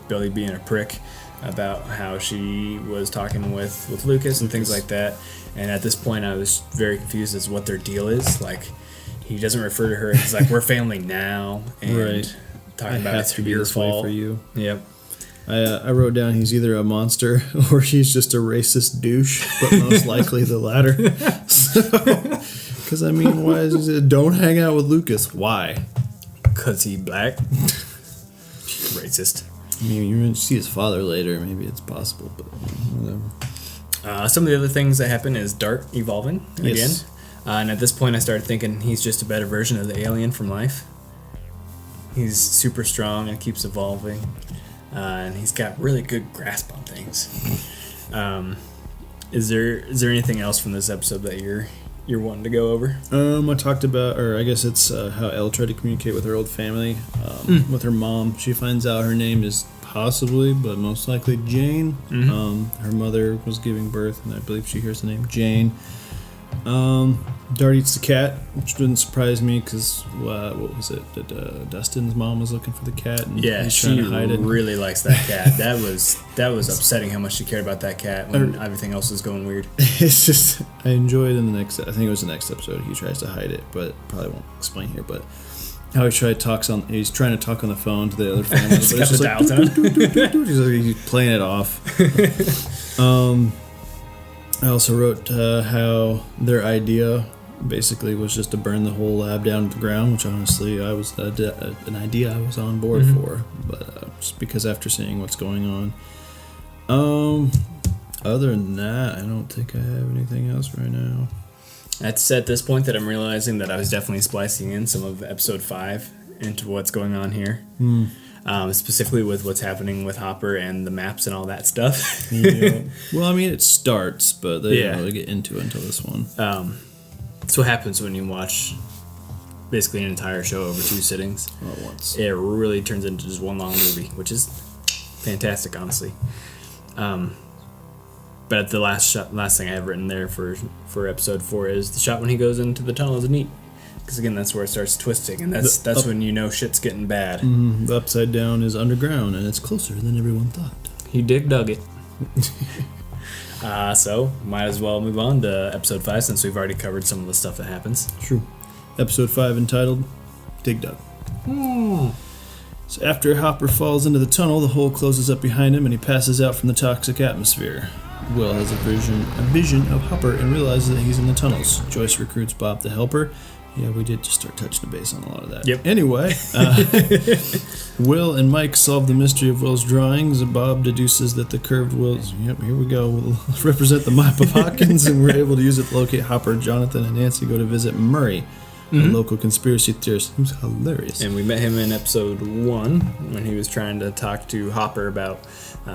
Billy being a prick about how she was talking with Lucas and things like that. And at this point, I was very confused as to what their deal is. Like, he doesn't refer to her as, like, we're family now. And talking about it's your fault. For you. Yep. I wrote down he's either a monster or he's just a racist douche, but most likely the latter. Because, why is it, don't hang out with Lucas? Why? Because he black? Racist. You're going to see his father later. Maybe it's possible, but whatever. Some of the other things that happen is Dart evolving again. And at this point, I started thinking he's just a better version of the alien from Life. He's super strong and keeps evolving. And he's got really good grasp on things. Is there anything else from this episode that you're wanting to go over? I talked about, or I guess it's how Elle tried to communicate with her old family, with her mom. She finds out her name is possibly, but most likely Jane. Her mother was giving birth, and I believe she hears the name Jane. Dart eats the cat, which didn't surprise me because what was it? That Dustin's mom was looking for the cat, and he's trying to hide it. Really likes that cat. That was upsetting how much she cared about that cat when everything else was going weird. It's just I enjoyed in the next. I think it was the next episode. He tries to hide it, but probably won't explain here. But how he's trying to talk on the phone to the other family. He's got the dial tone. He's playing it off. I also wrote how their idea basically was just to burn the whole lab down to the ground, which honestly I was an idea I was on board for, but just because after seeing what's going on. Other than that, I don't think I have anything else right now. It's at this point that I'm realizing that I was definitely splicing in some of episode 5 into what's going on here. Specifically with what's happening with Hopper and the maps and all that stuff. Yeah. Well, it starts, but they don't really get into it until this one. That's what happens when you watch basically an entire show over 2 sittings. All at once. It really turns into just one long movie, which is fantastic, honestly. But the last thing I have written there for episode 4 is the shot when he goes into the tunnel is neat. Because again, that's where it starts twisting, and that's when you know shit's getting bad. The upside down is underground, and it's closer than everyone thought. He dug it. So might as well move on to episode 5 since we've already covered some of the stuff that happens. True. Episode 5 entitled Dig Dug. So after Hopper falls into the tunnel, the hole closes up behind him, and he passes out from the toxic atmosphere. Will has a vision of Hopper and realizes that he's in the tunnels. Joyce recruits Bob to help her. Yeah, we did just start touching the base on a lot of that. Yep. Anyway, Will and Mike solve the mystery of Will's drawings. Bob deduces that the curved Will's, yep, here we go, will represent the map of Hawkins, and we're able to use it to locate Hopper. Jonathan and Nancy go to visit Murray, a local conspiracy theorist who's hilarious. And we met him in episode 1 when he was trying to talk to Hopper about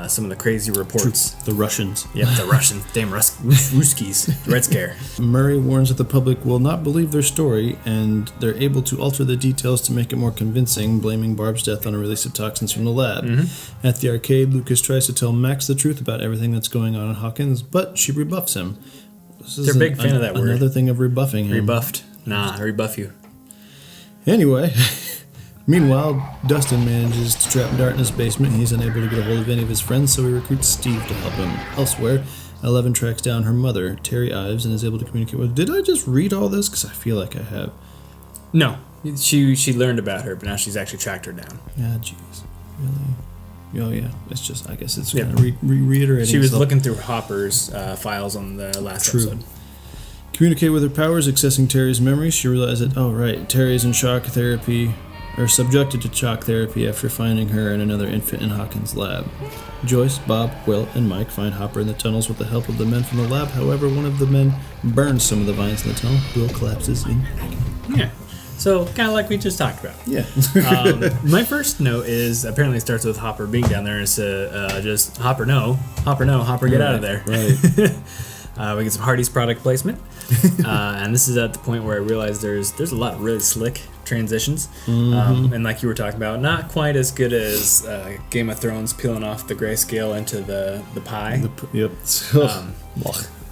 some of the crazy reports. The Russians. Yep, the Russians. Damn Ruskies. Red Scare. Murray warns that the public will not believe their story, and they're able to alter the details to make it more convincing, blaming Barb's death on a release of toxins from the lab. At the arcade, Lucas tries to tell Max the truth about everything that's going on in Hawkins, but she rebuffs him. They're a big fan of that word. Another thing of rebuffing him. Rebuffed. Nah, rebuff you. Anyway, meanwhile, Dustin manages to trap Dart in his basement, and he's unable to get a hold of any of his friends, so he recruits Steve to help him. Elsewhere, Eleven tracks down her mother, Terry Ives, and is able to communicate with her. Did I just read all this? Because I feel like I have. No. She learned about her, but now she's actually tracked her down. Yeah, jeez. Really? Oh, yeah. It's just, I guess it's kind of reiterating. She was looking through Hopper's files on the last episode. Communicate with her powers, accessing Terry's memories. She realized that, Terry is in shock therapy, or subjected to shock therapy after finding her and another infant in Hawkins' lab. Joyce, Bob, Will, and Mike find Hopper in the tunnels with the help of the men from the lab. However, one of the men burns some of the vines in the tunnel. Will collapses in agony. Yeah. So, kind of like we just talked about. Yeah. My first note is, apparently it starts with Hopper being down there, and it's just, Hopper, no, Hopper, get out of there. Right. We get some Hardee's product placement. And this is at the point where I realized there's a lot of really slick transitions. And like you were talking about, not quite as good as Game of Thrones peeling off the grayscale into the pie. Yep.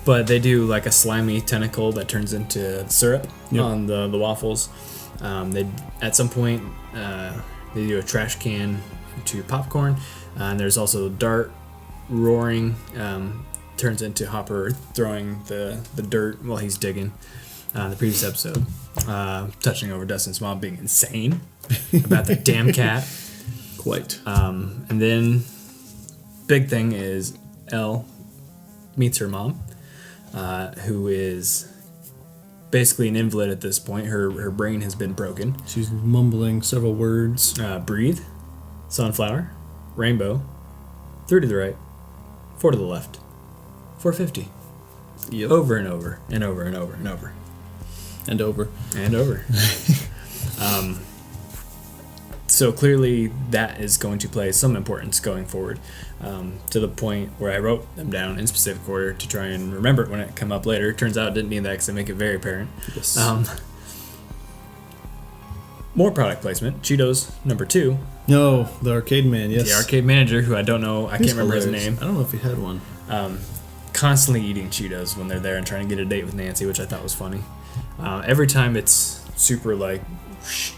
But they do like a slimy tentacle that turns into syrup on the waffles. They at some point they do a trash can to popcorn, and there's also Dart roaring. Turns into Hopper throwing the dirt while he's digging. The previous episode, touching over Dustin's mom being insane about the damn cat. Quite. And then, big thing is Elle meets her mom, who is basically an invalid at this point. Her brain has been broken. She's mumbling several words. Breathe, sunflower, rainbow, 3 to the right, 4 to the left. 450. Yep. Over and over and over and over and over. And over. And over. So clearly that is going to play some importance going forward, to the point where I wrote them down in specific order to try and remember it when it come up later. Turns out I didn't need that because they make it very apparent. Yes. More product placement. Cheetos number 2. No, the arcade man, yes. The arcade manager, who I don't know, I can't remember his name. I don't know if he had one. Constantly eating Cheetos when they're there and trying to get a date with Nancy, which I thought was funny. Every time it's super like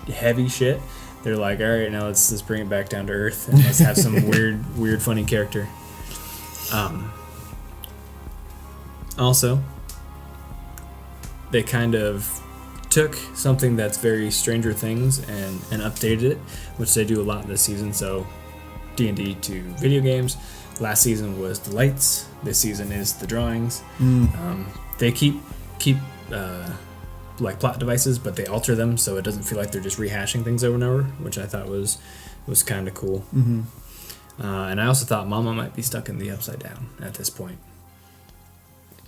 heavy shit, they're like, all right, now let's bring it back down to earth and let's have some weird funny character. Also, they kind of took something that's very Stranger Things and updated it, which they do a lot this season. So D&D to video games. Last season was the lights. This season is the drawings. They keep like plot devices, but they alter them so it doesn't feel like they're just rehashing things over and over, which I thought was kind of cool. And I also thought Mama might be stuck in the Upside Down at this point.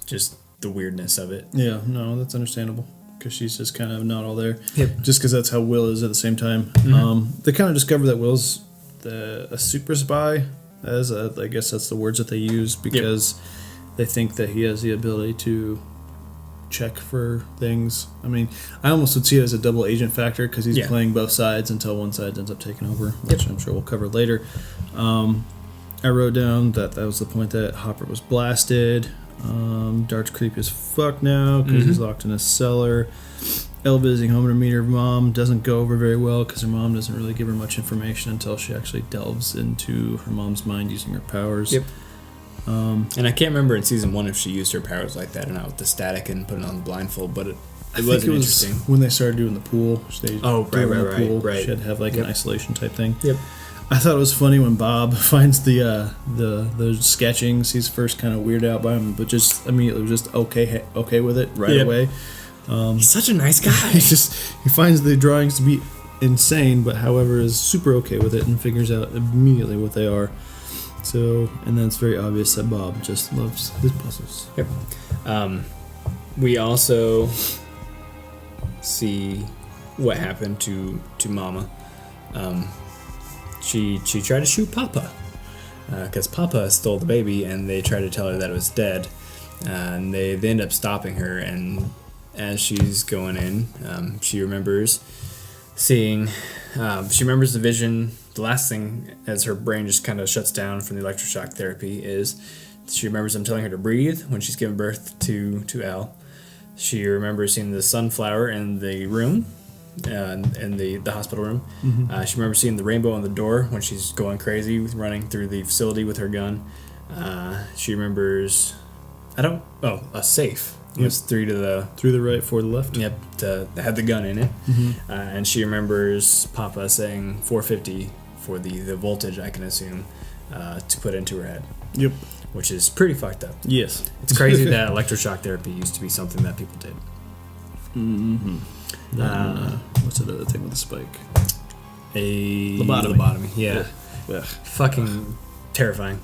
Just the weirdness of it. Yeah, no, that's understandable because she's just kind of not all there. Yep. Just because that's how Will is at the same time. They kind of discover that Will's a super spy. I guess that's the words that they use because they think that he has the ability to check for things. I mean, I almost would see it as a double agent factor because he's playing both sides until one side ends up taking over, which I'm sure we'll cover later. I wrote down that was the point that Hopper was blasted. Dart's creepy as fuck now because he's locked in a cellar. Elle visiting home to meet her mom doesn't go over very well because her mom doesn't really give her much information until she actually delves into her mom's mind using her powers. Yep. And I can't remember in season 1 if she used her powers like that or not with the static and putting on the blindfold, but it was interesting. When they started doing the pool. Right. Pool, she had to have like an isolation type thing. Yep. I thought it was funny when Bob finds the sketchings. He's first kind of weirded out by him, but just immediately was just okay with it right away. He's such a nice guy. He finds the drawings to be insane, but however is super okay with it and figures out immediately what they are. So, and then it's very obvious that Bob just loves his puzzles. Yep. We also see what happened to Mama. She tried to shoot Papa because Papa stole the baby, and they tried to tell her that it was dead. And they end up stopping her, and as she's going in, she remembers seeing. She remembers the vision. The last thing, as her brain just kind of shuts down from the electroshock therapy, is she remembers them telling her to breathe when she's giving birth to Al. She remembers seeing the sunflower in the room, in the hospital room. Mm-hmm. She remembers seeing the rainbow on the door when she's going crazy, running through the facility with her gun. She remembers, a safe. It was 3 to the right, 4 to the left. Yep, had the gun in it. Mm-hmm. And she remembers Papa saying 450 for the voltage, I can assume, to put into her head. Yep. Which is pretty fucked up. Yes. It's crazy that electroshock therapy used to be something that people did. Mm-hmm. What's that other thing with the spike? A lobotomy. Yeah. Ugh. Fucking terrifying.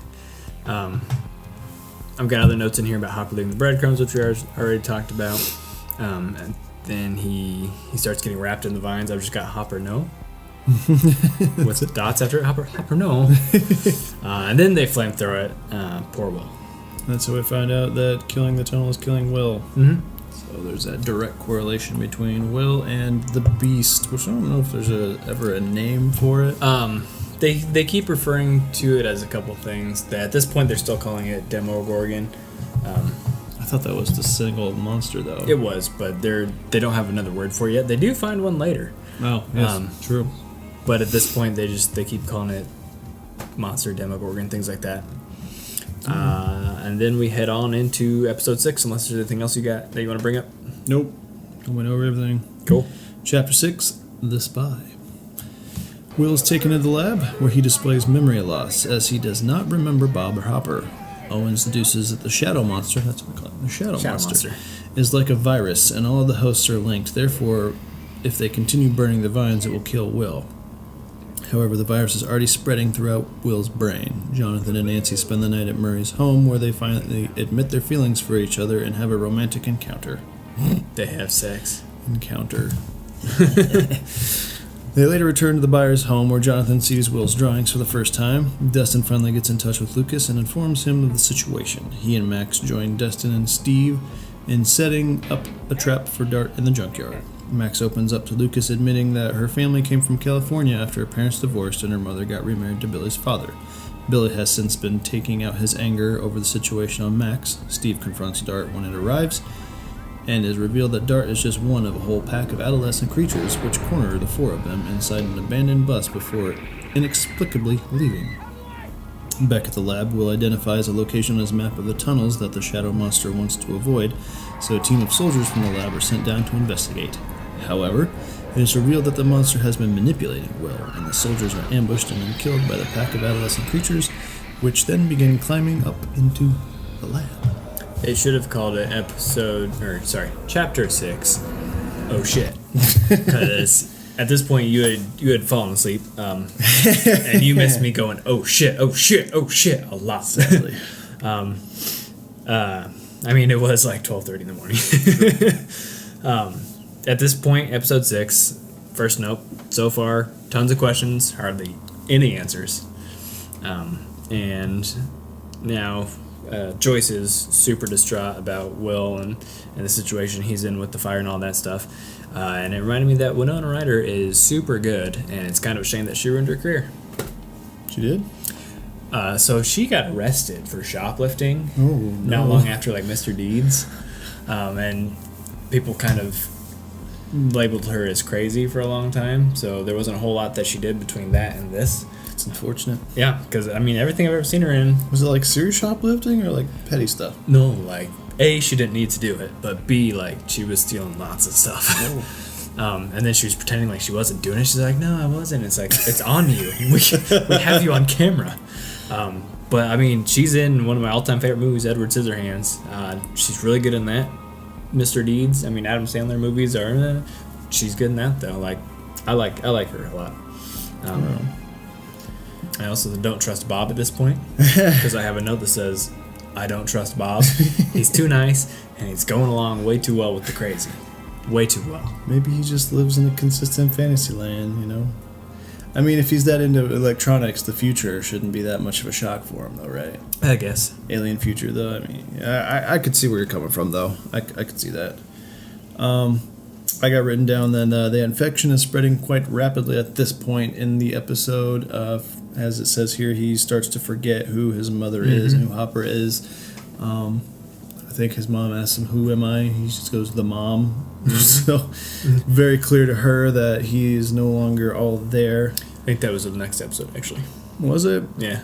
I've got other notes in here about Hopper leaving the breadcrumbs, which we already talked about. And then he starts getting wrapped in the vines. I've just got Hopper no. With dots after it. Hopper no. And then they flamethrow it. Poor Will. That's how we find out that killing the tunnel is killing Will. Mm-hmm. So there's that direct correlation between Will and the Beast, which I don't know if there's ever a name for it. They keep referring to it as a couple things. That at this point they're still calling it Demogorgon. I thought that was the single monster, though. It was, but they don't have another word for it yet. They do find one later. Oh, yes, true. But at this point, they keep calling it monster, Demogorgon, things like that. And then we head on into episode 6, unless there's anything else you got that you want to bring up. Nope. I went over everything. Cool. Chapter 6, The Spy. Will is taken to the lab, where he displays memory loss, as he does not remember Bob or Hopper. Owen deduces that the Shadow Monster, that's what we call it, the Shadow Monster, is like a virus, and all of the hosts are linked. Therefore, if they continue burning the vines, it will kill Will. However, the virus is already spreading throughout Will's brain. Jonathan and Nancy spend the night at Murray's home, where they finally admit their feelings for each other and have a romantic encounter. They have sex. Encounter. They later return to the buyer's home, where Jonathan sees Will's drawings for the first time. Destin finally gets in touch with Lucas and informs him of the situation. He and Max join Destin and Steve in setting up a trap for Dart in the junkyard. Max opens up to Lucas, admitting that her family came from California after her parents divorced and her mother got remarried to Billy's father. Billy has since been taking out his anger over the situation on Max. Steve confronts Dart when it arrives, and is revealed that Dart is just one of a whole pack of adolescent creatures which corner the 4 of them inside an abandoned bus before inexplicably leaving. Back at the lab, Will identifies a location on his map of the tunnels that the Shadow Monster wants to avoid, so a team of soldiers from the lab are sent down to investigate. However, it is revealed that the monster has been manipulating Will, and the soldiers are ambushed and then killed by the pack of adolescent creatures, which then begin climbing up into the lab. They should have called it Chapter 6. Oh shit! Because at this point you had fallen asleep, and you missed me going oh shit a lot. Sadly. I mean, it was like 12:30 in the morning. At this point, episode 6, first note, so far, tons of questions, hardly any answers. And now Joyce is super distraught about Will and the situation he's in with the fire and all that stuff. And it reminded me that Winona Ryder is super good, and it's kind of a shame that she ruined her career. She did? So she got arrested for shoplifting not long after like Mr. Deeds. And people kind of labeled her as crazy for a long time, so there wasn't a whole lot that she did between that and this. It's unfortunate. Yeah, because I mean, everything I've ever seen her in... Was it like serious shoplifting or like petty stuff? No, like, A, she didn't need to do it, but B, like, she was stealing lots of stuff. And then she was pretending like she wasn't doing it. She's like, no, I wasn't. It's like, it's on you. We have you on camera. But I mean, she's in one of my all-time favorite movies, Edward Scissorhands. She's really good in that. Mr. Deeds. I mean, Adam Sandler movies are. She's good in that though. Like, I like her a lot. I also don't trust Bob at this point because I have a note that says, I don't trust Bob. He's too nice and he's going along way too well with the crazy. Way too well. Maybe he just lives in a consistent fantasy land, you know? I mean, if he's that into electronics, the future shouldn't be that much of a shock for him, though, right? I guess. Alien future, though, I mean, I could see where you're coming from, though. I could see that. I got written down then the infection is spreading quite rapidly at this point in the episode. As it says here, he starts to forget who his mother is and who Hopper is. I think his mom asks him, who am I? He just goes, the mom. So, very clear to her that he is no longer all there. I think that was the next episode, actually. Was it? Yeah.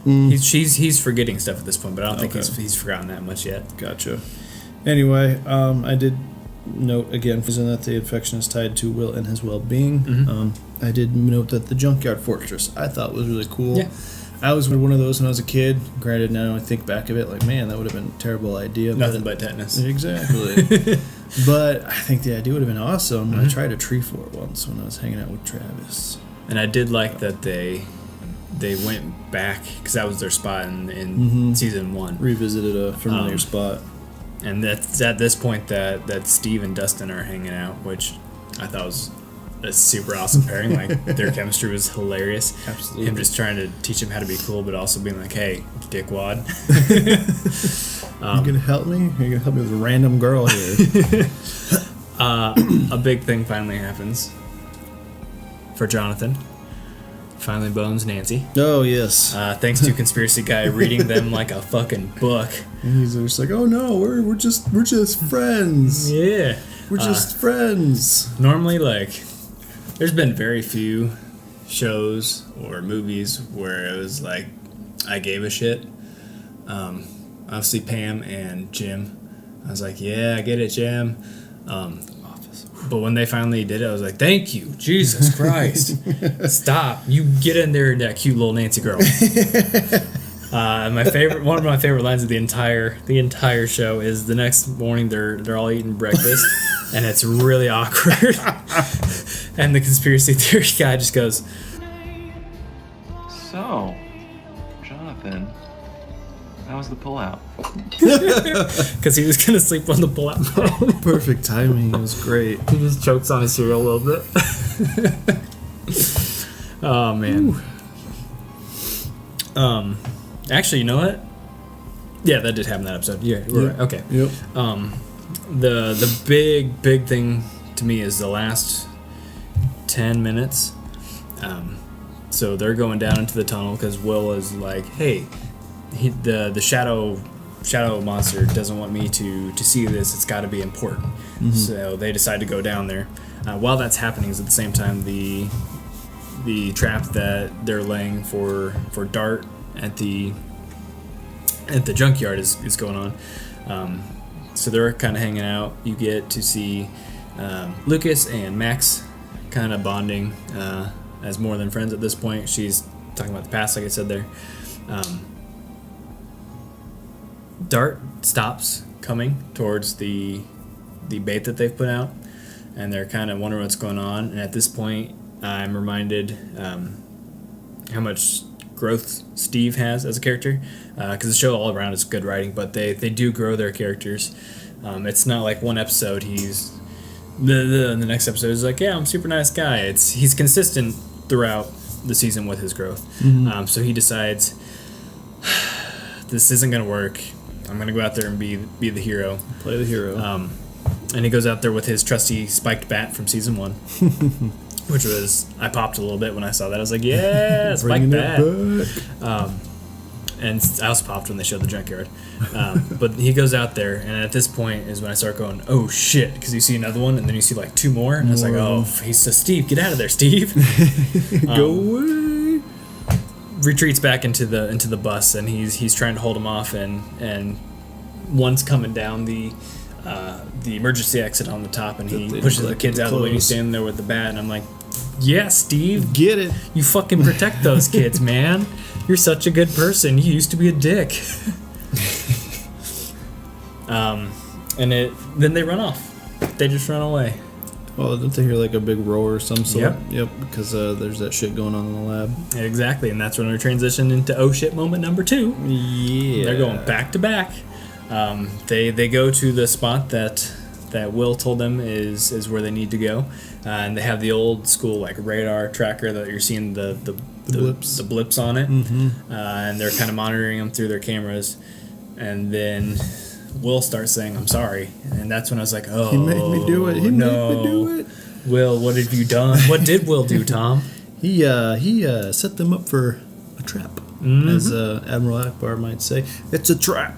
He's forgetting stuff at this point, but I don't think he's forgotten that much yet. Gotcha. Anyway, I did note again that the infection is tied to Will and his well-being. I did note that the Junkyard Fortress I thought was really cool. Yeah. I was one of those when I was a kid. Granted, now I think back of it, like, man, that would have been a terrible idea. Nothing but tetanus. Exactly. But I think the idea would have been awesome. I tried a tree fort once when I was hanging out with Travis. And I did like that they went back, because that was their spot in season 1. Revisited a familiar spot. And that's at this point that Steve and Dustin are hanging out, which I thought was a super awesome pairing. Like, their chemistry was hilarious. Absolutely. Him just trying to teach him how to be cool, but also being like, hey, dickwad. You gonna help me? Are you gonna help me with a random girl here? A big thing finally happens for Jonathan. Finally bones Nancy. Oh, yes. Thanks to Conspiracy Guy reading them like a fucking book. And he's just like, oh no, we're just friends. Yeah. We're just friends. Normally, like, there's been very few shows or movies where it was like, I gave a shit. Obviously, Pam and Jim. I was like, yeah, I get it, Jim. But when they finally did it, I was like, thank you, Jesus Christ. Stop. You get in there, that cute little Nancy girl. One of my favorite lines of the entire show is the next morning they're all eating breakfast and it's really awkward. And the conspiracy theory guy just goes, so, Jonathan, how was the pullout? because he was going to sleep on the pullout. Perfect timing. It was great. He just chokes on his cereal a little bit. Oh, man. Ooh. Actually, you know what? Yeah, that did happen in that episode. Yeah, we're right. Okay. Yep. The big thing to me is the last 10 minutes. So they're going down into the tunnel because Will is like, hey, the shadow monster doesn't want me to see this. It's got to be important. So they decide to go down there. While that's happening, is at the same time the trap that they're laying for Dart at the junkyard is going on. So they're kind of hanging out. You get to see Lucas and Max kind of bonding as more than friends at this point. She's talking about the past, like I said there. Dart stops coming towards the bait that they've put out, and they're kind of wondering what's going on. And at this point, I'm reminded how much growth Steve has as a character, because the show all around is good writing, but they do grow their characters. It's not like one episode he's and the next episode is like, yeah, I'm a super nice guy. He's consistent throughout the season with his growth. So he decides, this isn't gonna work. I'm gonna go out there and be the hero. Play the hero. And he goes out there with his trusty spiked bat from season 1. Which was, I popped a little bit when I saw that. I was like, yeah, spiked bat. And I also popped when they showed the junkyard. But he goes out there, and at this point is when I start going, oh shit, because you see another one, and then you see like 2 more, and I was like, oh, he says, Steve, get out of there, Steve. Go away. Retreats back into the bus, and he's trying to hold him off, and one's coming down the the emergency exit on the top, and he They pushes the neglected kids the out of the way. He's clothes. standing there with the bat, and I'm like, yeah, Steve, Get it? you fucking protect those kids, man. You're such a good person. You used to be a dick. Then they run off. They just run away. Well, don't they hear like a big roar or some sort? Yep. Because there's that shit going on in the lab. Exactly, and that's when we transition into oh shit moment number 2. Yeah. They're going back to back. They go to the spot that Will told them is where they need to go, and they have the old school like radar tracker that you're seeing the blips on it, and they're kind of monitoring them through their cameras, and then Will starts saying I'm sorry, and that's when I was like, oh, He made me do it. He made me do it. Will, what have you done? What did Will do, Tom? He set them up for a trap, as Admiral Akbar might say. It's a trap.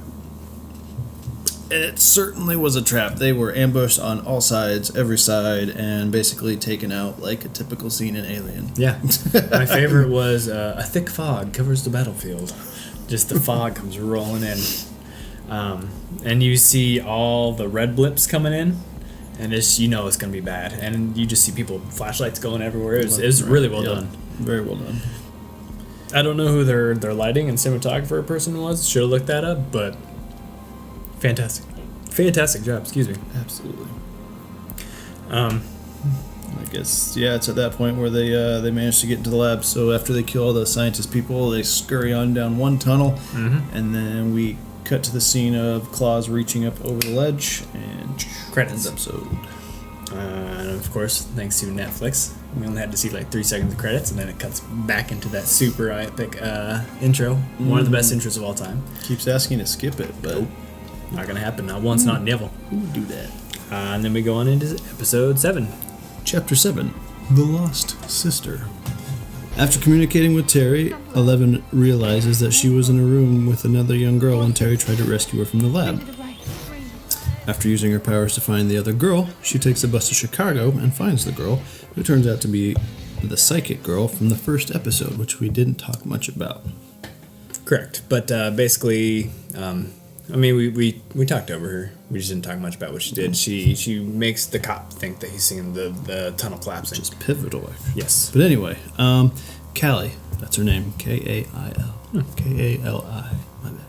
And it certainly was a trap. They were ambushed on all sides, every side, and basically taken out like a typical scene in Alien. Yeah. My favorite was a thick fog covers the battlefield. Just the fog comes rolling in. And you see all the red blips coming in, and it's going to be bad. And you just see people, flashlights going everywhere. It was really well done. Very well done. I don't know who their lighting and cinematographer person was. Should have looked that up, but fantastic. Fantastic job, excuse me. Absolutely. I guess, it's at that point where they manage to get into the lab. So after they kill all the scientist people, they scurry on down one tunnel, and then we cut to the scene of Claus reaching up over the ledge, and Credits. episode. And of course, thanks to Netflix, we only had to see like 3 seconds of credits, and then it cuts back into that super epic intro. One of the best intros of all time. Keeps asking to skip it, but Not gonna happen. Not once, not never. who would do that? And then we go on into episode 7. Chapter 7, The Lost Sister. After communicating with Terry, Eleven realizes that she was in a room with another young girl when Terry tried to rescue her from the lab. After using her powers to find the other girl, she takes a bus to Chicago and finds the girl, who turns out to be the psychic girl from the first episode, which we didn't talk much about. Correct, but basically, we talked over her. We just didn't talk much about what she did. She makes the cop think that he's seeing the tunnel collapsing. Which is pivotal, actually. Yes. But anyway, Callie, that's her name, Kail. Kali. My bad.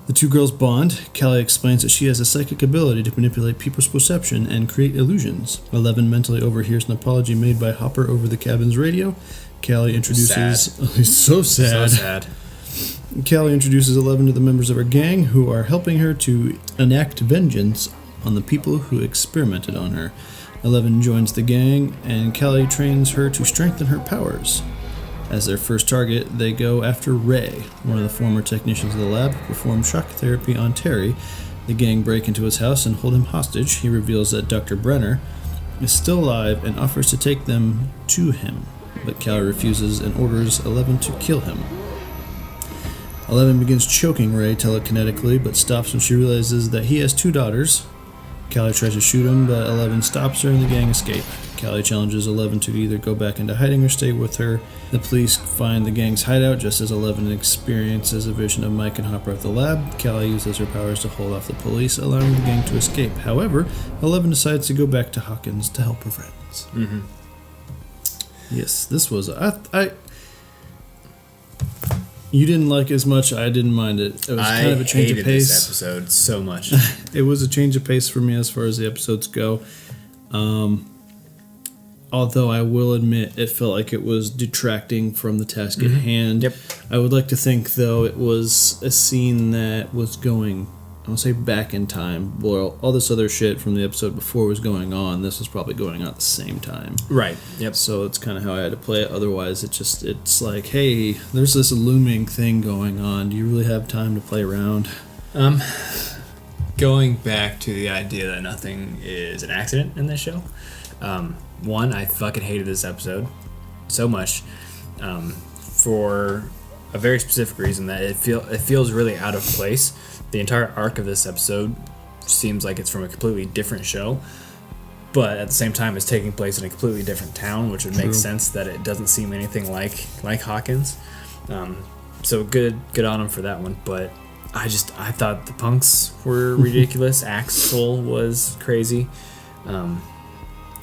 The two girls bond. Callie explains that she has a psychic ability to manipulate people's perception and create illusions. 11 mentally overhears an apology made by Hopper over the cabin's radio. Callie introduces... He's so sad. So sad. Callie introduces 11 to the members of her gang, who are helping her to enact vengeance on the people who experimented on her. 11 joins the gang, and Callie trains her to strengthen her powers. As their first target, they go after Ray, one of the former technicians of the lab, who performed shock therapy on Terry. The gang break into his house and hold him hostage. He reveals that Dr. Brenner is still alive and offers to take them to him, but Callie refuses and orders 11 to kill him. 11 begins choking Ray telekinetically, but stops when she realizes that he has 2 daughters. Callie tries to shoot him, but 11 stops her and the gang escape. Callie challenges 11 to either go back into hiding or stay with her. The police find the gang's hideout just as 11 experiences a vision of Mike and Hopper at the lab. Callie uses her powers to hold off the police, allowing the gang to escape. However, 11 decides to go back to Hawkins to help her friends. Mm-hmm. Yes, this was... You didn't like it as much. I didn't mind it. It was kind of a change of pace. This episode so much. It was a change of pace for me as far as the episodes go. Although I will admit it felt like it was detracting from the task at hand. Yep. I would like to think, though, it was a scene that was going, I won't say back in time. Well, all this other shit from the episode before was going on. This was probably going on at the same time. Right. Yep. So it's kind of how I had to play it. Otherwise, it's like, hey, there's this looming thing going on. Do you really have time to play around? Going back to the idea that nothing is an accident in this show. One, I fucking hated this episode so much for a very specific reason, that it feels really out of place. The entire arc of this episode seems like it's from a completely different show, but at the same time it's taking place in a completely different town, which would make sense that it doesn't seem anything like Hawkins. So good on them for that one. But I thought the punks were ridiculous. Axel was crazy.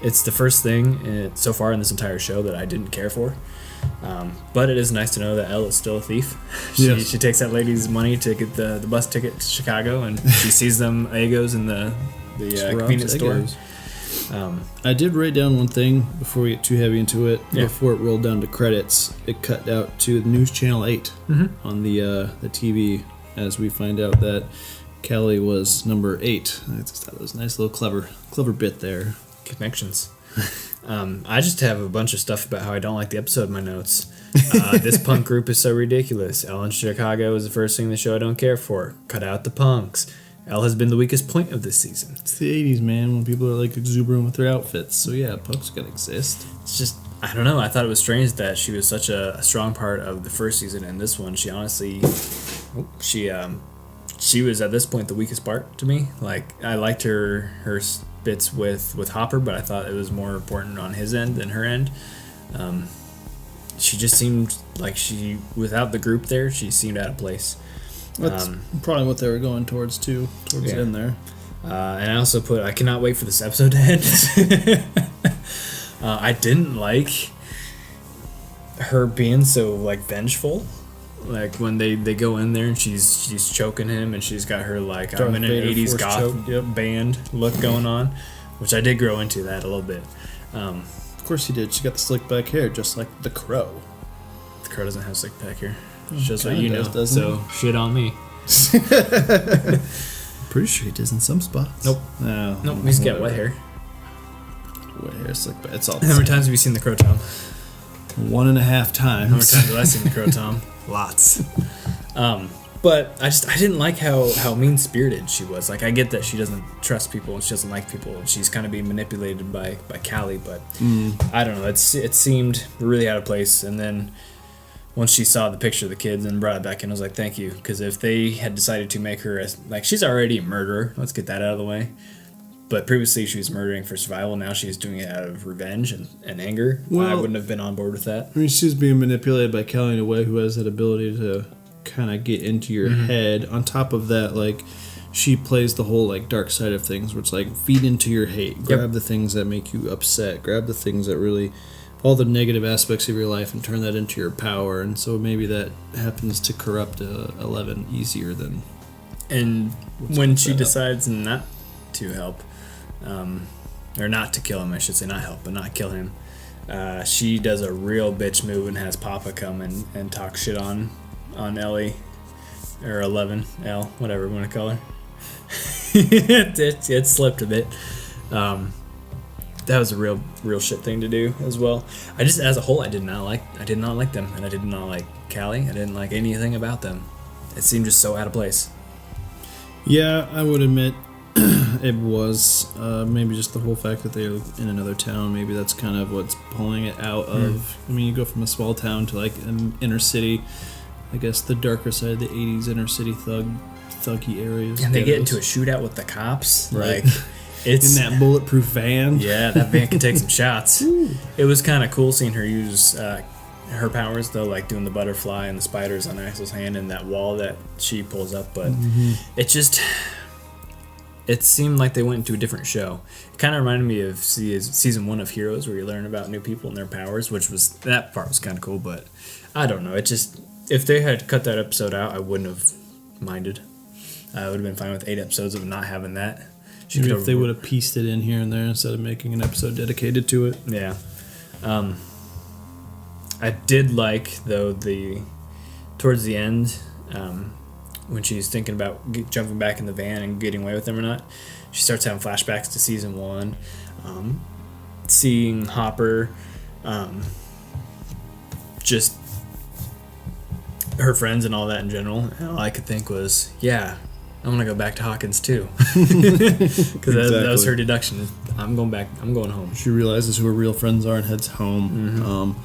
It's the first thing so far in this entire show that I didn't care for. But it is nice to know that Elle is still a thief. She takes that lady's money to get the bus ticket to Chicago, and she sees them Egos in the convenience store. I did write down one thing before we get too heavy into it. Yeah. Before it rolled down to credits, it cut out to News Channel 8 on the TV, as we find out that Callie was number 8. I just thought it was a nice little clever bit there. Connections. I just have a bunch of stuff about how I don't like the episode in my notes. This punk group is so ridiculous. Elle in Chicago is the first thing in the show I don't care for. Cut out the punks. Elle has been the weakest point of this season. It's the 80s, man, when people are like exuberant with their outfits. So yeah, punks gotta exist. It's just, I don't know. I thought it was strange that she was such a strong part of the first season, and this one, she honestly, she was at this point the weakest part to me. Like, I liked her bits with Hopper, but I thought it was more important on his end than her end. She just seemed like without the group there, she seemed out of place. That's probably what they were going towards the end there. And I also put, I cannot wait for this episode to end. I didn't like her being so like vengeful. Like when they go in there and she's choking him, and she's got her like Darth I'm in an Vader 80s force goth choke. band look going on, which I did grow into that a little bit. Of course he did. She got the slick back hair, just like the Crow. The Crow doesn't have slick back here. It's just what you know. Doesn't So shit on me. Pretty sure he does in some spots. Nope. No. Nope. He's got wet hair. Wet hair, slick back. It's all. How many times have you seen the Crow, Tom? 1.5 times. How many times have I seen the Crow, Tom? Lots. But I didn't like how mean-spirited she was. Like, I get that she doesn't trust people and she doesn't like people, and she's kind of being manipulated by Callie, but I don't know. It seemed really out of place. And then once she saw the picture of the kids and brought it back in, I was like, thank you. Because if they had decided to make her like, she's already a murderer. Let's get that out of the way. But previously she was murdering for survival. Now she's doing it out of revenge and anger. Well, I wouldn't have been on board with that. I mean, she's being manipulated by Callie in a way who has that ability to kind of get into your head. On top of that, like, she plays the whole like dark side of things, where it's like feed into your hate, grab the things that make you upset, grab the things that really, all the negative aspects of your life, and turn that into your power. And so maybe that happens to corrupt 11 easier than. And when she decides not to help, or not to kill him, I should say, not help, but not kill him, she does a real bitch move and has Papa come and talk shit on Ellie, or 11, Elle, whatever we want to call her. it slipped a bit. That was a real shit thing to do as well. I just, as a whole, I did not like them, and I did not like Callie. I didn't like anything about them. It seemed just so out of place. Yeah, I would admit it was maybe just the whole fact that they're in another town. Maybe that's kind of what's pulling it out of. I mean, you go from a small town to like an inner city. I guess the darker side of the 80s inner city thuggy areas. And they get into a shootout with the cops. Right. Like, it's in that bulletproof van. Yeah, that van can take some shots. It was kind of cool seeing her use her powers, though, like doing the butterfly and the spiders on Axel's hand and that wall that she pulls up. But it seemed like they went into a different show. It kind of reminded me of season 1 of Heroes, where you learn about new people and their powers, that part was kind of cool. But I don't know. It just, if they had cut that episode out, I wouldn't have minded. I would have been fine with 8 episodes of not having that. Maybe if they would have pieced it in here and there instead of making an episode dedicated to it. Yeah. I did like, though, towards the end, when she's thinking about jumping back in the van and getting away with them or not, she starts having flashbacks to season 1, seeing Hopper, just her friends and all that in general. And all I could think was, yeah, I want to go back to Hawkins too, because that was her deduction. I'm going back. I'm going home. She realizes who her real friends are and heads home.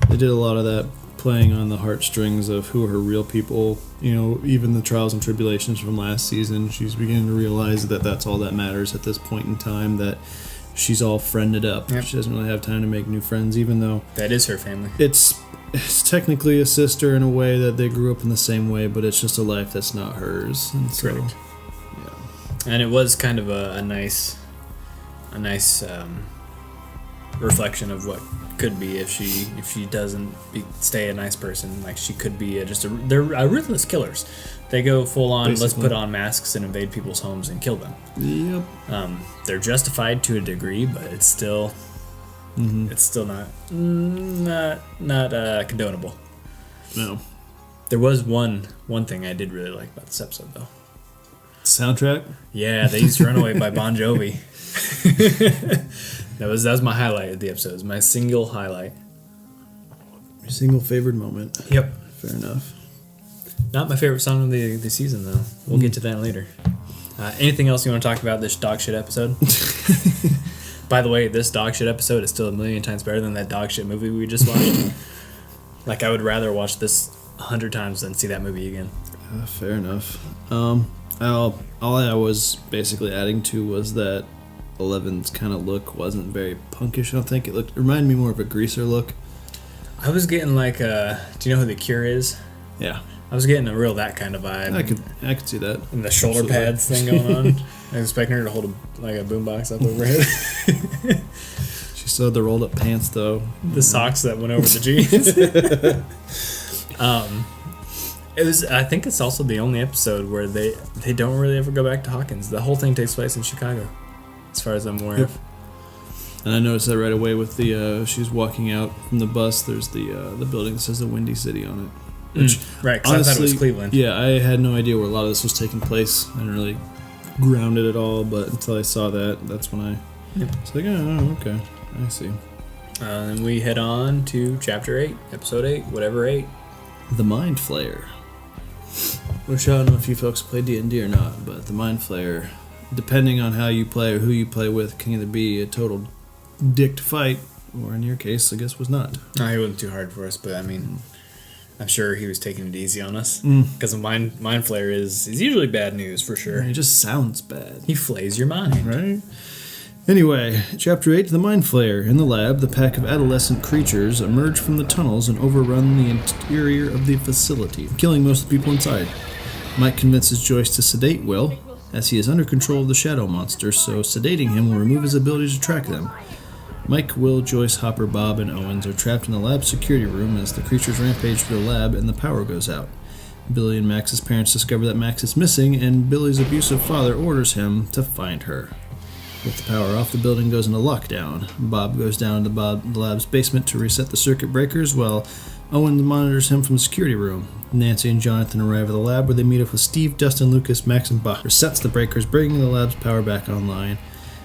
They did a lot of that, playing on the heartstrings of who are her real people. You know, even the trials and tribulations from last season. She's beginning to realize that that's all that matters at this point in time. That she's all friended up. Yep. She doesn't really have time to make new friends, even though That is her family. it's technically a sister in a way that they grew up in the same way, but it's just a life that's not hers. And so, Correct. yeah. And it was kind of a nice reflection of what could be if she doesn't stay a nice person. Like, she could be they're ruthless killers. They go full on. Basically. Let's put on masks and invade people's homes and kill them. Yep. They're justified to a degree, but it's still not condonable. No. There was one thing I did really like about this episode, though. Soundtrack? Yeah, they used Runaway by Bon Jovi. that was my highlight of the episode. It was my single highlight. Your single favorite moment. Yep. Fair enough. Not my favorite song of the season, though. We'll get to that later. Anything else you want to talk about this dog shit episode? By the way, this dog shit episode is still a million times better than that dog shit movie we just watched. Like, I would rather watch this 100 times than see that movie again. Fair enough. All I was basically adding to was that Eleven's kind of look wasn't very punkish. I don't think it reminded me more of a greaser look. I was getting like do you know who The Cure is? Yeah, I was getting a real that kind of vibe. I could see that. And the shoulder Absolutely. pads thing going on. I was expecting her to hold a boombox up over her head. She still had the rolled up pants though. The socks that went over the jeans. It was. I think it's also the only episode where they don't really ever go back to Hawkins. The whole thing takes place in Chicago, as far as I'm aware of. And I noticed that right away with the she's walking out from the bus. There's the building that says the Windy City on it. Which, right, because I thought it was honestly, Cleveland. Yeah, I had no idea where a lot of this was taking place. I didn't really ground it at all, but until I saw that, that's when I was like, oh, okay, I see. And we head on to Chapter 8, Episode 8, whatever 8. The Mind Flayer. Which I don't know if you folks play D&D or not, but the Mind Flayer, depending on how you play or who you play with, can either be a total dick to fight, or in your case, I guess was not. No, he wasn't too hard for us, but I mean, I'm sure he was taking it easy on us. Because a mind flayer is usually bad news, for sure. It just sounds bad. He flays your mind. Right? Anyway, Chapter 8, The Mind Flayer. In the lab, the pack of adolescent creatures emerge from the tunnels and overrun the interior of the facility, killing most of the people inside. Mike convinces Joyce to sedate Will, as he is under control of the shadow monster, so sedating him will remove his ability to track them. Mike, Will, Joyce, Hopper, Bob, and Owens are trapped in the lab security room as the creatures rampage through the lab and the power goes out. Billy and Max's parents discover that Max is missing, and Billy's abusive father orders him to find her. With the power off, the building goes into lockdown. Bob goes down to the lab's basement to reset the circuit breakers, while Owen monitors him from the security room. Nancy and Jonathan arrive at the lab, where they meet up with Steve, Dustin, Lucas, Max, and Buck. Resets the breakers, bringing the lab's power back online,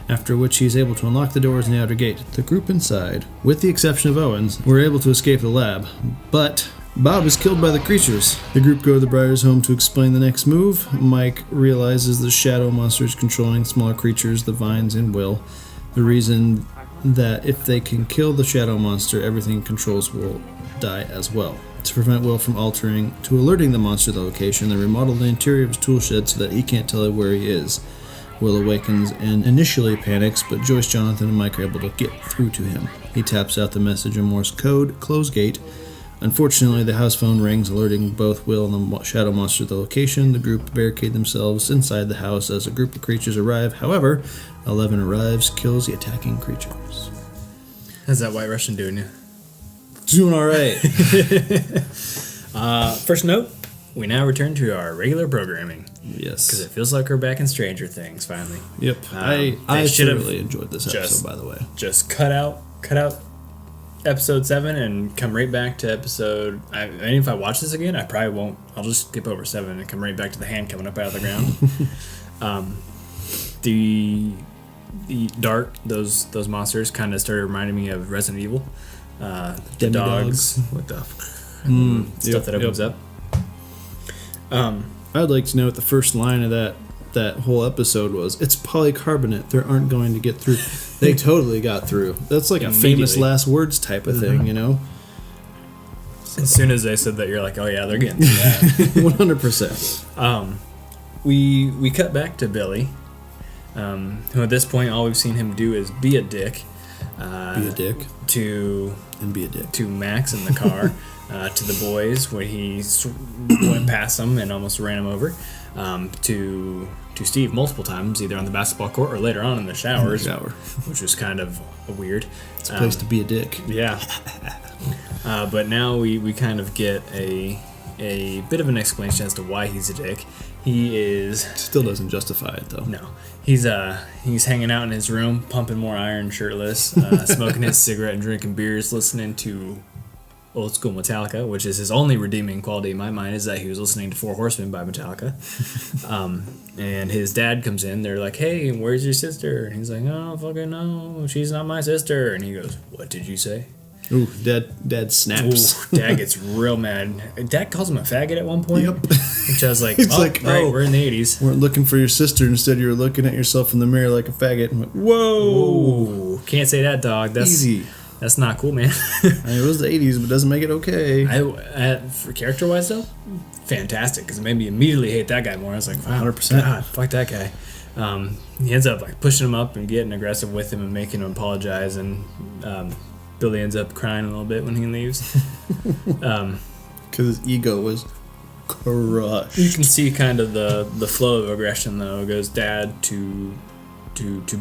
after which he is able to unlock the doors in the outer gate. The group inside, with the exception of Owens, were able to escape the lab, but Bob is killed by the creatures. The group go to the Briar's home to explain the next move. Mike realizes the shadow monster is controlling smaller creatures, the Vines, and Will. The reason that if they can kill the shadow monster, everything it controls will die as well. To prevent Will from alerting the monster the location, they remodel the interior of his tool shed so that he can't tell where he is. Will awakens and initially panics, but Joyce, Jonathan, and Mike are able to get through to him. He taps out the message in Morse code, close gate. Unfortunately, the house phone rings, alerting both Will and the shadow monster the location. The group barricade themselves inside the house as a group of creatures arrive. However, 11 arrives, kills the attacking creatures. How's that White Russian doing you? Doing alright. First note, we now return to our regular programming. Yes. Because it feels like we're back in Stranger Things, finally. Yep. I should have thoroughly enjoyed this episode, by the way. Just cut out episode 7 and come right back to episode... I mean, if I watch this again, I probably won't. I'll just skip over 7 and come right back to the hand coming up out of the ground. The dark, those monsters kind of started reminding me of Resident Evil. The dogs. What the... stuff that opens up. I'd like to know what the first line of that whole episode was. It's polycarbonate. They aren't going to get through. They totally got through. That's like a famous last words type of thing, you know? As soon as they said that, you're like, oh yeah, they're getting through that. 100%. We cut back to Billy who at this point all we've seen him do is be a dick. Be a dick. And be a dick. To Max in the car, to the boys where he went past them and almost ran him over, to Steve multiple times, either on the basketball court or later on in the showers, which was kind of weird. It's a place to be a dick. Yeah. But now we kind of get a bit of an explanation as to why he's a dick. He is... Still doesn't justify it, though. No. He's hanging out in his room, pumping more iron shirtless, smoking his cigarette and drinking beers, listening to old school Metallica, which is his only redeeming quality in my mind, is that he was listening to Four Horsemen by Metallica. And his dad comes in. They're like, hey, where's your sister? And he's like, oh, fucking no, she's not my sister. And he goes, what did you say? Ooh, Dad snaps. Ooh, Dad gets real mad. Dad calls him a faggot at one point. Yep. Which I was like, He's right, we're in the 80s. Weren't looking for your sister. Instead, you were looking at yourself in the mirror like a faggot. I'm like, whoa. Can't say that, dog. That's easy. That's not cool, man. I mean, it was the 80s, but it doesn't make it okay. For character-wise, though, fantastic, because it made me immediately hate that guy more. I was like, 100%. God, fuck that guy. He ends up like pushing him up and getting aggressive with him and making him apologize, and Billy ends up crying a little bit when he leaves. Because his ego was crushed. You can see kind of the flow of aggression, though. It goes Dad to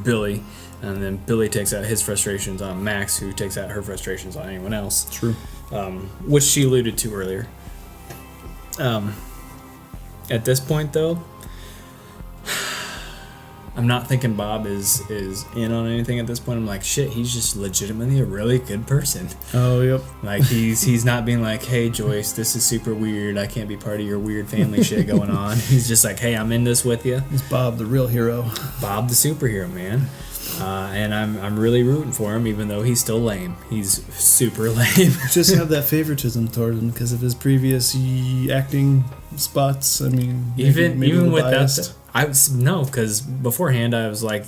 Billy, and then Billy takes out his frustrations on Max, who takes out her frustrations on anyone else. True. Which she alluded to earlier. At this point, though, I'm not thinking Bob is in on anything at this point. I'm like, shit, he's just legitimately a really good person. Oh, yep. Like, he's not being like, hey, Joyce, this is super weird. I can't be part of your weird family shit going on. He's just like, hey, I'm in this with you. He's Bob, the real hero. Bob, the superhero, man. And I'm really rooting for him, even though he's still lame. He's super lame. Just have that favoritism toward him because of his previous acting spots. I mean, even with that, no, because beforehand I was like,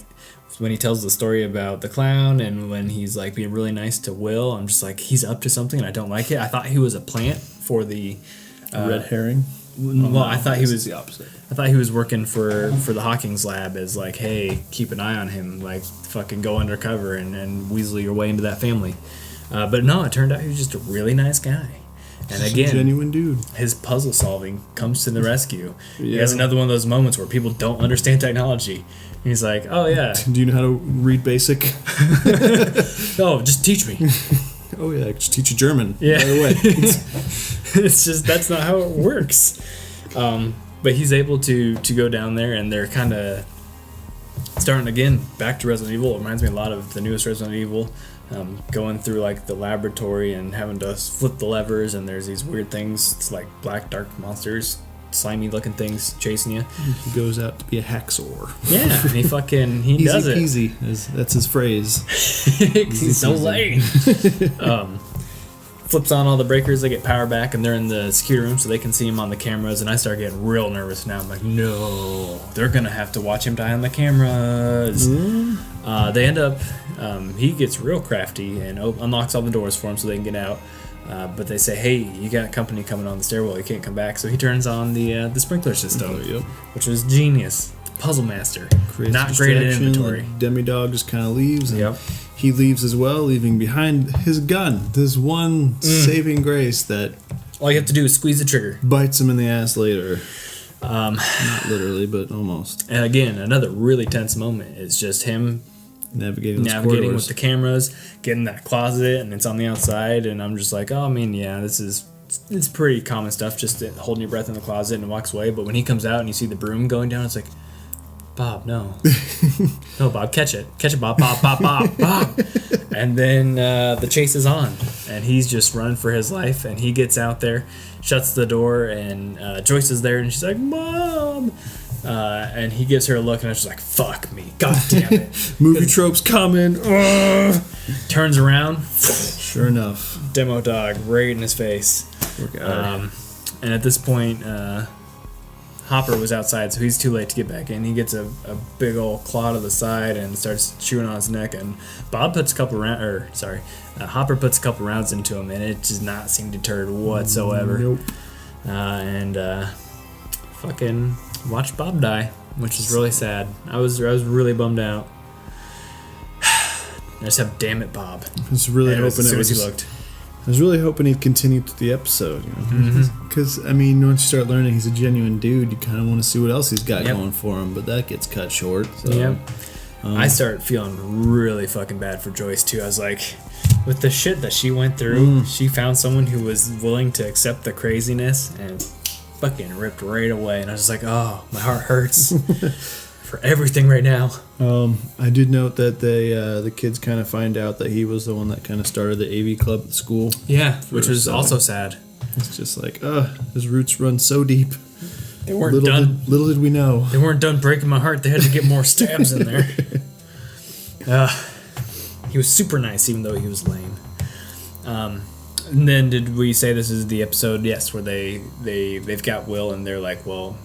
when he tells the story about the clown and when he's like being really nice to Will, I'm just like, he's up to something and I don't like it. I thought he was a plant for the red herring. Well, I thought he was the opposite. I thought he was working for the Hawkins lab as like, hey, keep an eye on him, like fucking go undercover and weasel your way into that family. But no, it turned out he was just a really nice guy. And again, genuine dude. His puzzle solving comes to the rescue. Yeah. He has another one of those moments where people don't understand technology. He's like, oh yeah. Do you know how to read BASIC? No, just teach me. Oh yeah, just teach you German. Yeah. Right away. It's just, that's not how it works. But he's able to go down there, and they're kind of starting again back to Resident Evil. It reminds me a lot of the newest Resident Evil. Going through like the laboratory and having to flip the levers, and there's these weird things. It's like black dark monsters, slimy looking things chasing you. He goes out to be a hacksaw. Yeah, and he does it. Easy peasy. That's his phrase. He's so lame. Flips on all the breakers, they get power back, and they're in the security room so they can see him on the cameras, and I start getting real nervous now. I'm like, no, they're gonna have to watch him die on the cameras. They end up, he gets real crafty and unlocks all the doors for him so they can get out, but they say, hey, you got company coming on the stairwell, you can't come back, so he turns on the sprinkler system, which was genius. Puzzle master. Creates not great at inventory. Demidog just kind of leaves, and he leaves as well, leaving behind his gun. This one saving grace that all you have to do is squeeze the trigger. Bites him in the ass later. Not literally, but almost. And again, another really tense moment is just him navigating with the cameras, getting that closet, and it's on the outside, and I'm just like, oh, I mean, yeah, it's pretty common stuff, just holding your breath in the closet, and walks away. But when he comes out and you see the broom going down, it's like, Bob, no. No, Bob, catch it, Bob, Bob. And then the chase is on, and he's just running for his life, and he gets out there, shuts the door, and Joyce is there, and she's like, Mom! And he gives her a look, and I was just like, fuck me, god damn it. Movie tropes coming. Turns around. Sure enough. Demo dog right in his face. And at this point, Hopper was outside, so he's too late to get back in. He gets a big old claw to the side and starts chewing on his neck. And Hopper puts a couple rounds into him, and it does not seem deterred whatsoever. Nope. And fucking watch Bob die. which is really sad. I was really bummed out. I just have damn it, Bob. I was really hoping as soon as he looked. I was really hoping he'd continue through the episode, you know, because I mean, once you start learning he's a genuine dude, you kind of want to see what else he's got going for him, but that gets cut short. So, I start feeling really fucking bad for Joyce too. I was like, with the shit that she went through, she found someone who was willing to accept the craziness and fucking ripped right away. And I was just like, oh, my heart hurts for everything right now. I did note that the kids kind of find out that he was the one that kind of started the AV club at school. Yeah, which was also sad. It's just like, his roots run so deep. They weren't done. Little did we know. They weren't done breaking my heart. They had to get more stabs in there. He was super nice, even though he was lame. And then did we say this is the episode? Yes, where they've got Will and they're like, well,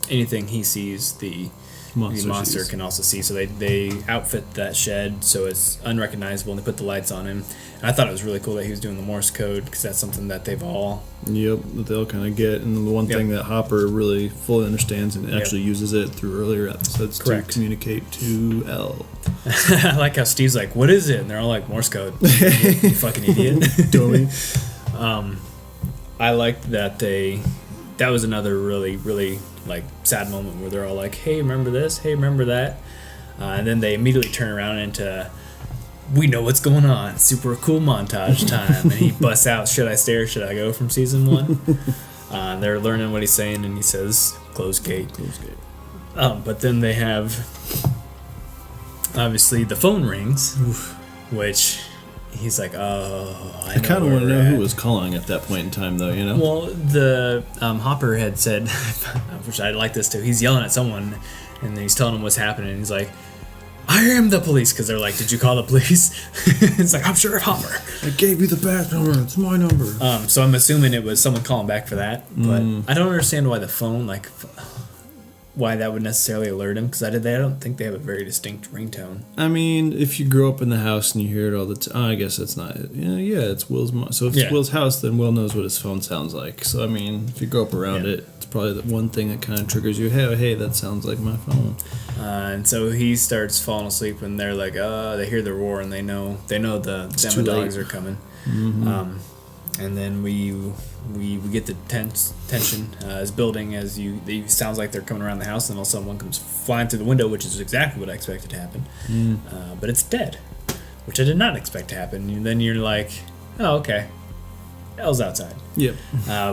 anything he sees, the monster can also see. So they outfit that shed so it's unrecognizable and they put the lights on him. And I thought it was really cool that he was doing the Morse code because that's something that they've all... Yep, that they'll kind of get. And the one thing that Hopper really fully understands and actually uses it through earlier episodes to communicate to Elle. I like how Steve's like, what is it? And they're all like, Morse code. You fucking idiot. Dummy. I liked that that was another really, really like sad moment where they're all like, hey, remember this? Hey, remember that? And then they immediately turn around into, we know what's going on. Super cool montage time. And he busts out, should I stay or should I go from season 1? They're learning what he's saying and he says, close gate. Close gate. But then they have, obviously, the phone rings, which... He's like, oh, I kind of want to know who was calling at that point in time, though, you know? Well, the Hopper had said, which I like this too, he's yelling at someone, and he's telling them what's happening, and he's like, I am the police, because they're like, did you call the police? It's like, I'm Sheriff Hopper. I gave you the badge number, it's my number. So I'm assuming it was someone calling back for that, but I don't understand why the phone, like... why that would necessarily alert him, because I don't think they have a very distinct ringtone. I mean, if you grow up in the house and you hear it all the time, I guess that's not it. Yeah, it's Will's so if it's Will's house, then Will knows what his phone sounds like. So, I mean, if you grow up around it, it's probably the one thing that kind of triggers you, hey, that sounds like my phone. And so he starts falling asleep, and they're like, they hear the roar, and they know the Demodogs are coming. And then we get the tension is building as it sounds like they're coming around the house, and all of a sudden one comes flying through the window, which is exactly what I expected to happen. But it's dead, which I did not expect to happen. And then you're like, oh, okay, Elle's outside. Yep.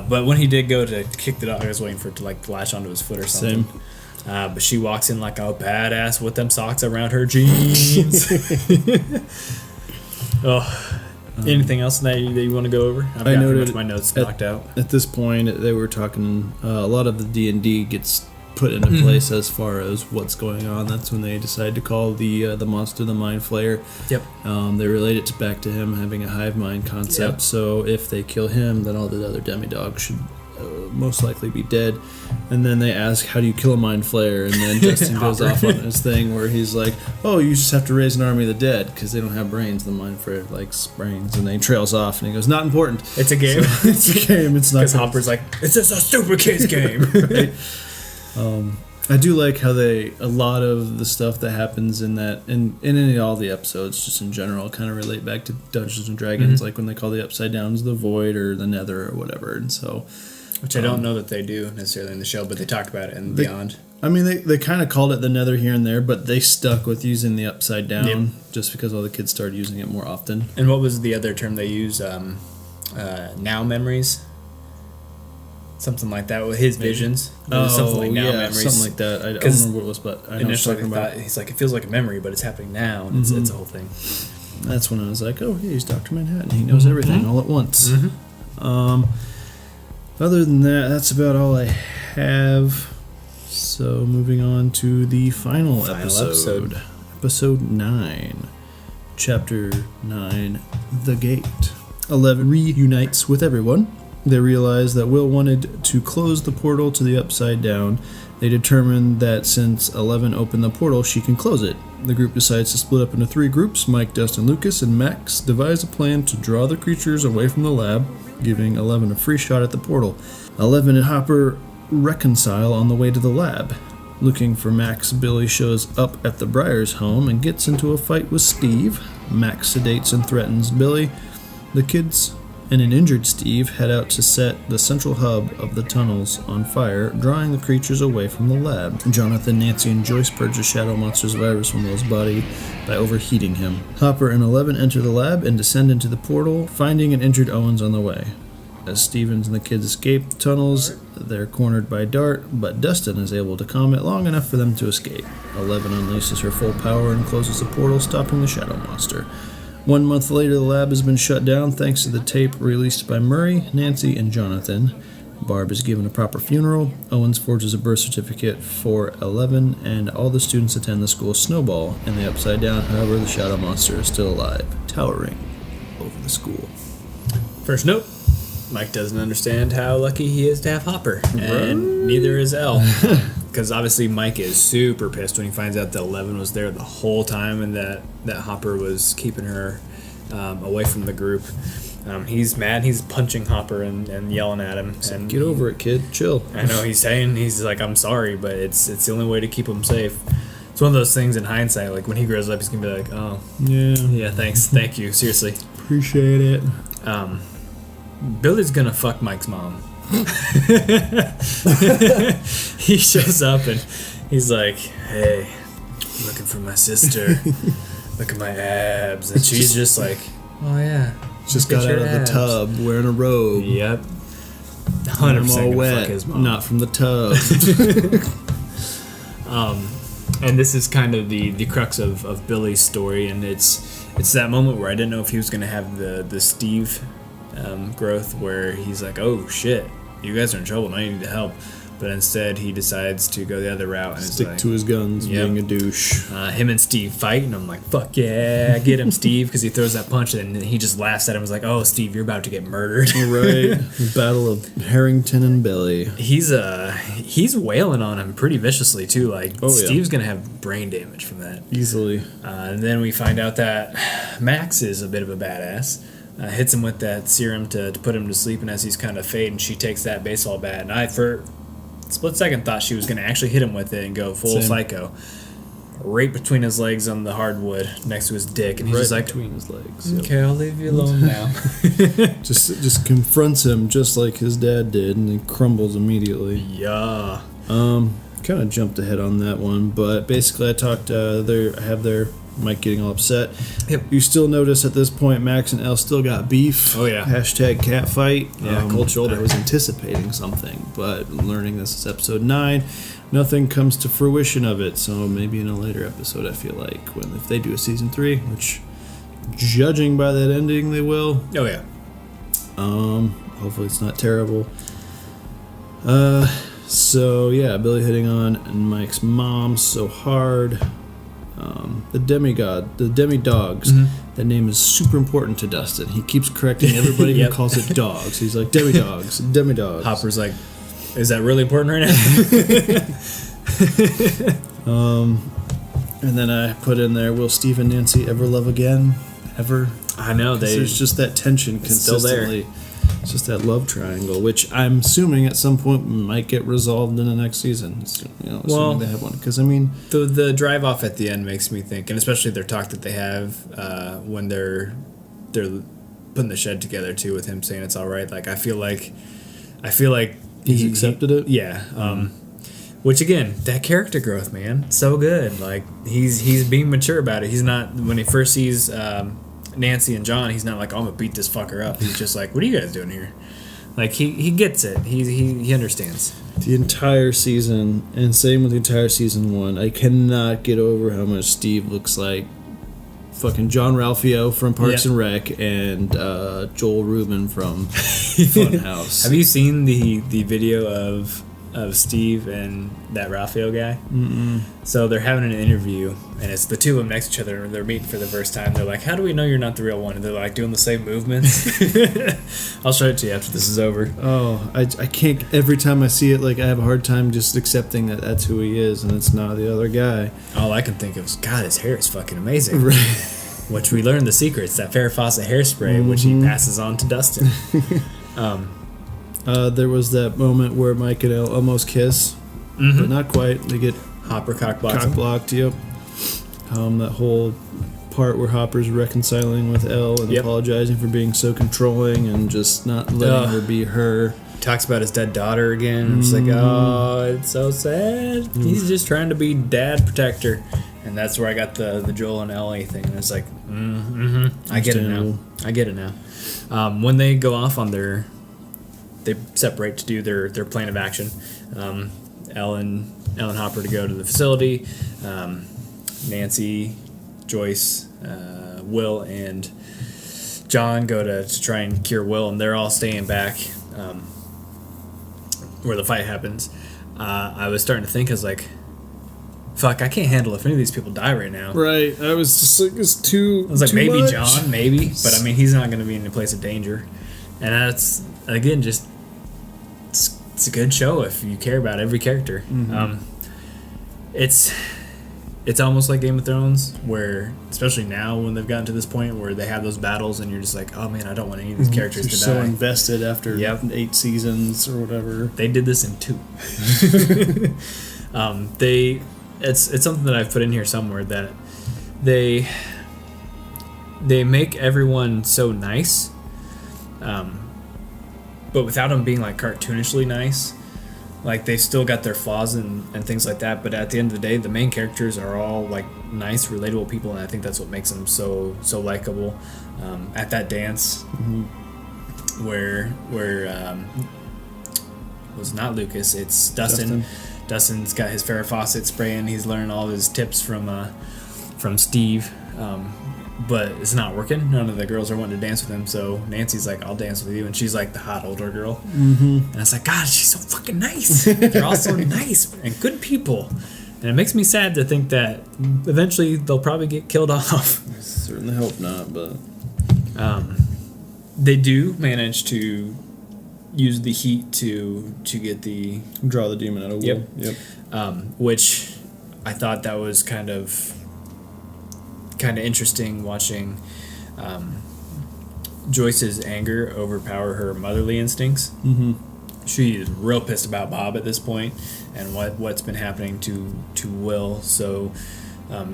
But when he did go to kick the dog, I was waiting for it to like latch onto his foot or something. Same. But she walks in like a badass with them socks around her jeans. Oh. Anything else that you want to go over? I've got pretty much my notes knocked out. At this point, they were talking. A lot of the D&D gets put into place as far as what's going on. That's when they decide to call the monster the Mind Flayer. Yep. They relate it back to him having a hive mind concept. Yep. So if they kill him, then all the other demidogs should most likely be dead. And then they ask, how do you kill a Mind Flayer? And then Justin goes off on his thing where he's like, oh, you just have to raise an army of the dead because they don't have brains. The Mind Flayer likes brains. And then he trails off and he goes, not important. It's a game. So, it's a game. It's not. Because Hopper's like, it's just a stupid kid's game. Right? I do like how a lot of the stuff that happens in all the episodes, just in general, kind of relate back to Dungeons and Dragons, like when they call the Upside Downs the Void or the Nether or whatever. And so, which I don't know that they do necessarily in the show, but they talk about it in Beyond. I mean, they kind of called it the Nether here and there, but they stuck with using the Upside Down just because all the kids started using it more often. And what was the other term they use? Now memories? Something like that with his visions. Something like now memories. Something like that. I don't remember what it was, but I know what you're talking about. He's like, it feels like a memory, but it's happening now, and it's a whole thing. That's when I was like, oh, yeah, he's Dr. Manhattan. He knows everything all at once. Other than that, that's about all I have. So moving on to the final episode. Episode 9. Chapter 9, The Gate. 11 reunites with everyone. They realize that Will wanted to close the portal to the Upside Down. They determined that since 11 opened the portal, she can close it. The group decides to split up into 3 groups. Mike, Dustin, Lucas, and Max devise a plan to draw the creatures away from the lab, giving 11 a free shot at the portal. 11 and Hopper reconcile on the way to the lab. Looking for Max, Billy shows up at the Briars home and gets into a fight with Steve. Max sedates and threatens Billy. The kids and an injured Steve head out to set the central hub of the tunnels on fire, drawing the creatures away from the lab. Jonathan, Nancy, and Joyce purge the Shadow Monster's virus from Will's body by overheating him. Hopper and Eleven enter the lab and descend into the portal, finding an injured Owens on the way. As Stevens and the kids escape the tunnels, they're cornered by Dart, but Dustin is able to calm it long enough for them to escape. Eleven unleashes her full power and closes the portal, stopping the Shadow Monster. 1 month later, the lab has been shut down thanks to the tape released by Murray, Nancy, and Jonathan. Barb is given a proper funeral. Owens forges a birth certificate for 11, and all the students attend the school snowball in the Upside Down. However, the Shadow Monster is still alive, towering over the school. First note, Mike doesn't understand how lucky he is to have Hopper, and neither is Elle. Because obviously Mike is super pissed when he finds out that 11 was there the whole time and that Hopper was keeping her away from the group. He's mad. He's punching Hopper and yelling at him. And Get over it, kid. Chill. I know he's like, I'm sorry, but it's the only way to keep him safe. It's one of those things in hindsight, like when he grows up, he's going to be like, oh, yeah, thanks. Thank you. Seriously. Appreciate it. Billy's gonna fuck Mike's mom. He shows up and he's like, hey, I'm looking for my sister. Look at my abs. And she's just like, oh yeah. Just got out of the tub wearing a robe. Yep. 100% I'm all gonna wet, fuck his mom. not from the tub. And this is kind of the crux of Billy's story, and it's that moment where I didn't know if he was gonna have the Steve growth where he's like, oh shit, you guys are in trouble, now you need help. But instead he decides to go the other route and Stick is like, to his guns, being a douche. him and Steve fight, and I'm like, fuck yeah, get him, Steve, because he throws that punch and he just laughs at him. He's like, oh, Steve, you're about to get murdered. Right. Battle of Harrington and Billy. He's wailing on him pretty viciously too. Like, Steve's gonna have brain damage from that Easily. And then we find out that Max is a bit of a badass. Hits him with that serum to put him to sleep, and as he's kind of fading, she takes that baseball bat, and I, for a split second, thought she was going to actually hit him with it and go full psycho. Right between his legs on the hardwood, next to his dick, and he's just like, between his legs. okay, I'll leave you alone now. just confronts him just like his dad did, and he crumbles immediately. Yeah. Kind of jumped ahead on that one, but basically I talked, I have their Mike getting all upset. Yep. You still notice at this point Max and Elle still got beef. Oh yeah. Hashtag catfight. Yeah, cold shoulder. I was anticipating something, but learning this is episode 9, nothing comes to fruition of it. So maybe in a later episode, I feel like, if they do a season 3, which, judging by that ending, they will. Oh yeah. Hopefully it's not terrible. So yeah, Billy hitting on Mike's mom so hard. The demi-dogs. Mm-hmm. That name is super important to Dustin. He keeps correcting everybody who calls it dogs. He's like, demi-dogs. Hopper's like, is that really important right now? And then I put in there, will Steve and Nancy ever love again? Ever? I know. There's just that tension consistently. It's just that love triangle, which I'm assuming at some point might get resolved in the next season. Assuming they have one. Because, I mean... The drive-off at the end makes me think, and especially their talk that they have when they're putting the shed together, too, with him saying it's all right. Like, I feel like he's accepted it? Yeah. Which, again, that character growth, man, so good. Like, he's being mature about it. He's not... When he first sees... Nancy and John, he's not like, oh, I'm gonna beat this fucker up. He's just like, what are you guys doing here? Like, he gets it. He understands. The entire season, and same with the entire season 1, I cannot get over how much Steve looks like fucking John Ralphio from Parks and Rec and Joel Rubin from Funhouse. Have you seen the video of Steve and that Ralphio guy? Mm-mm. So they're having an interview, and it's the two of them next to each other, and they're meeting for the first time. They're like, how do we know you're not the real one? And they're like doing the same movements. I'll show it to you after this is over. Oh, I can't, every time I see it, like, I have a hard time just accepting that that's who he is, and it's not the other guy. All I can think of is, God, his hair is fucking amazing. Right. Which we learned the secrets, that Farrah Fawcett hairspray, which he passes on to Dustin. There was that moment where Mike and Elle almost kiss, but not quite. They get Hopper cockblocked Cock him. blocked, yep. That whole part where Hopper's reconciling with Elle and Yep. apologizing for being so controlling and just not letting her be her. Talks about his dead daughter again. I'm just like, oh, it's so sad. He's just trying to be dad protector. And that's where I got the Joel and Ellie thing. And it's like, I get it now. I get it now. When they go off on they separate to do their plan of action. Ellen Hopper to go to the facility. Nancy, Joyce, Will, and John go to try and cure Will, and they're all staying back where the fight happens. I was starting to think, I was like, fuck, I can't handle if any of these people die right now. Right. I was just like, it's too. I was like, too maybe much. John, maybe, but I mean, he's not going to be in a place of danger. And that's, again, just, it's a good show if you care about every character. It's almost like Game of Thrones, where, especially now when they've gotten to this point where they have those battles and you're just like, oh man, I don't want any of these characters You're to so die. invested after Yep. 8 seasons or whatever. They did this in 2. It's something that I've put in here somewhere, that they make everyone so nice, but without them being like cartoonishly nice. Like, they've still got their flaws and things like that, but at the end of the day, the main characters are all like nice, relatable people, and I think that's what makes them so likable. At that dance, where was not Lucas, it's Dustin. Dustin's got his Farrah Fawcett spray, and he's learning all his tips from Steve. But it's not working. None of the girls are wanting to dance with him, so Nancy's like, I'll dance with you, and she's like the hot older girl. And I was like, God, she's so fucking nice. They're all so nice and good people. And it makes me sad to think that eventually they'll probably get killed off. Certainly hope not, but They do manage to use the heat to get the draw the demon out of Will. Yep. which I thought that was kind of interesting, watching Joyce's anger overpower her motherly instincts. She is real pissed about Bob at this point and what's been happening to Will. So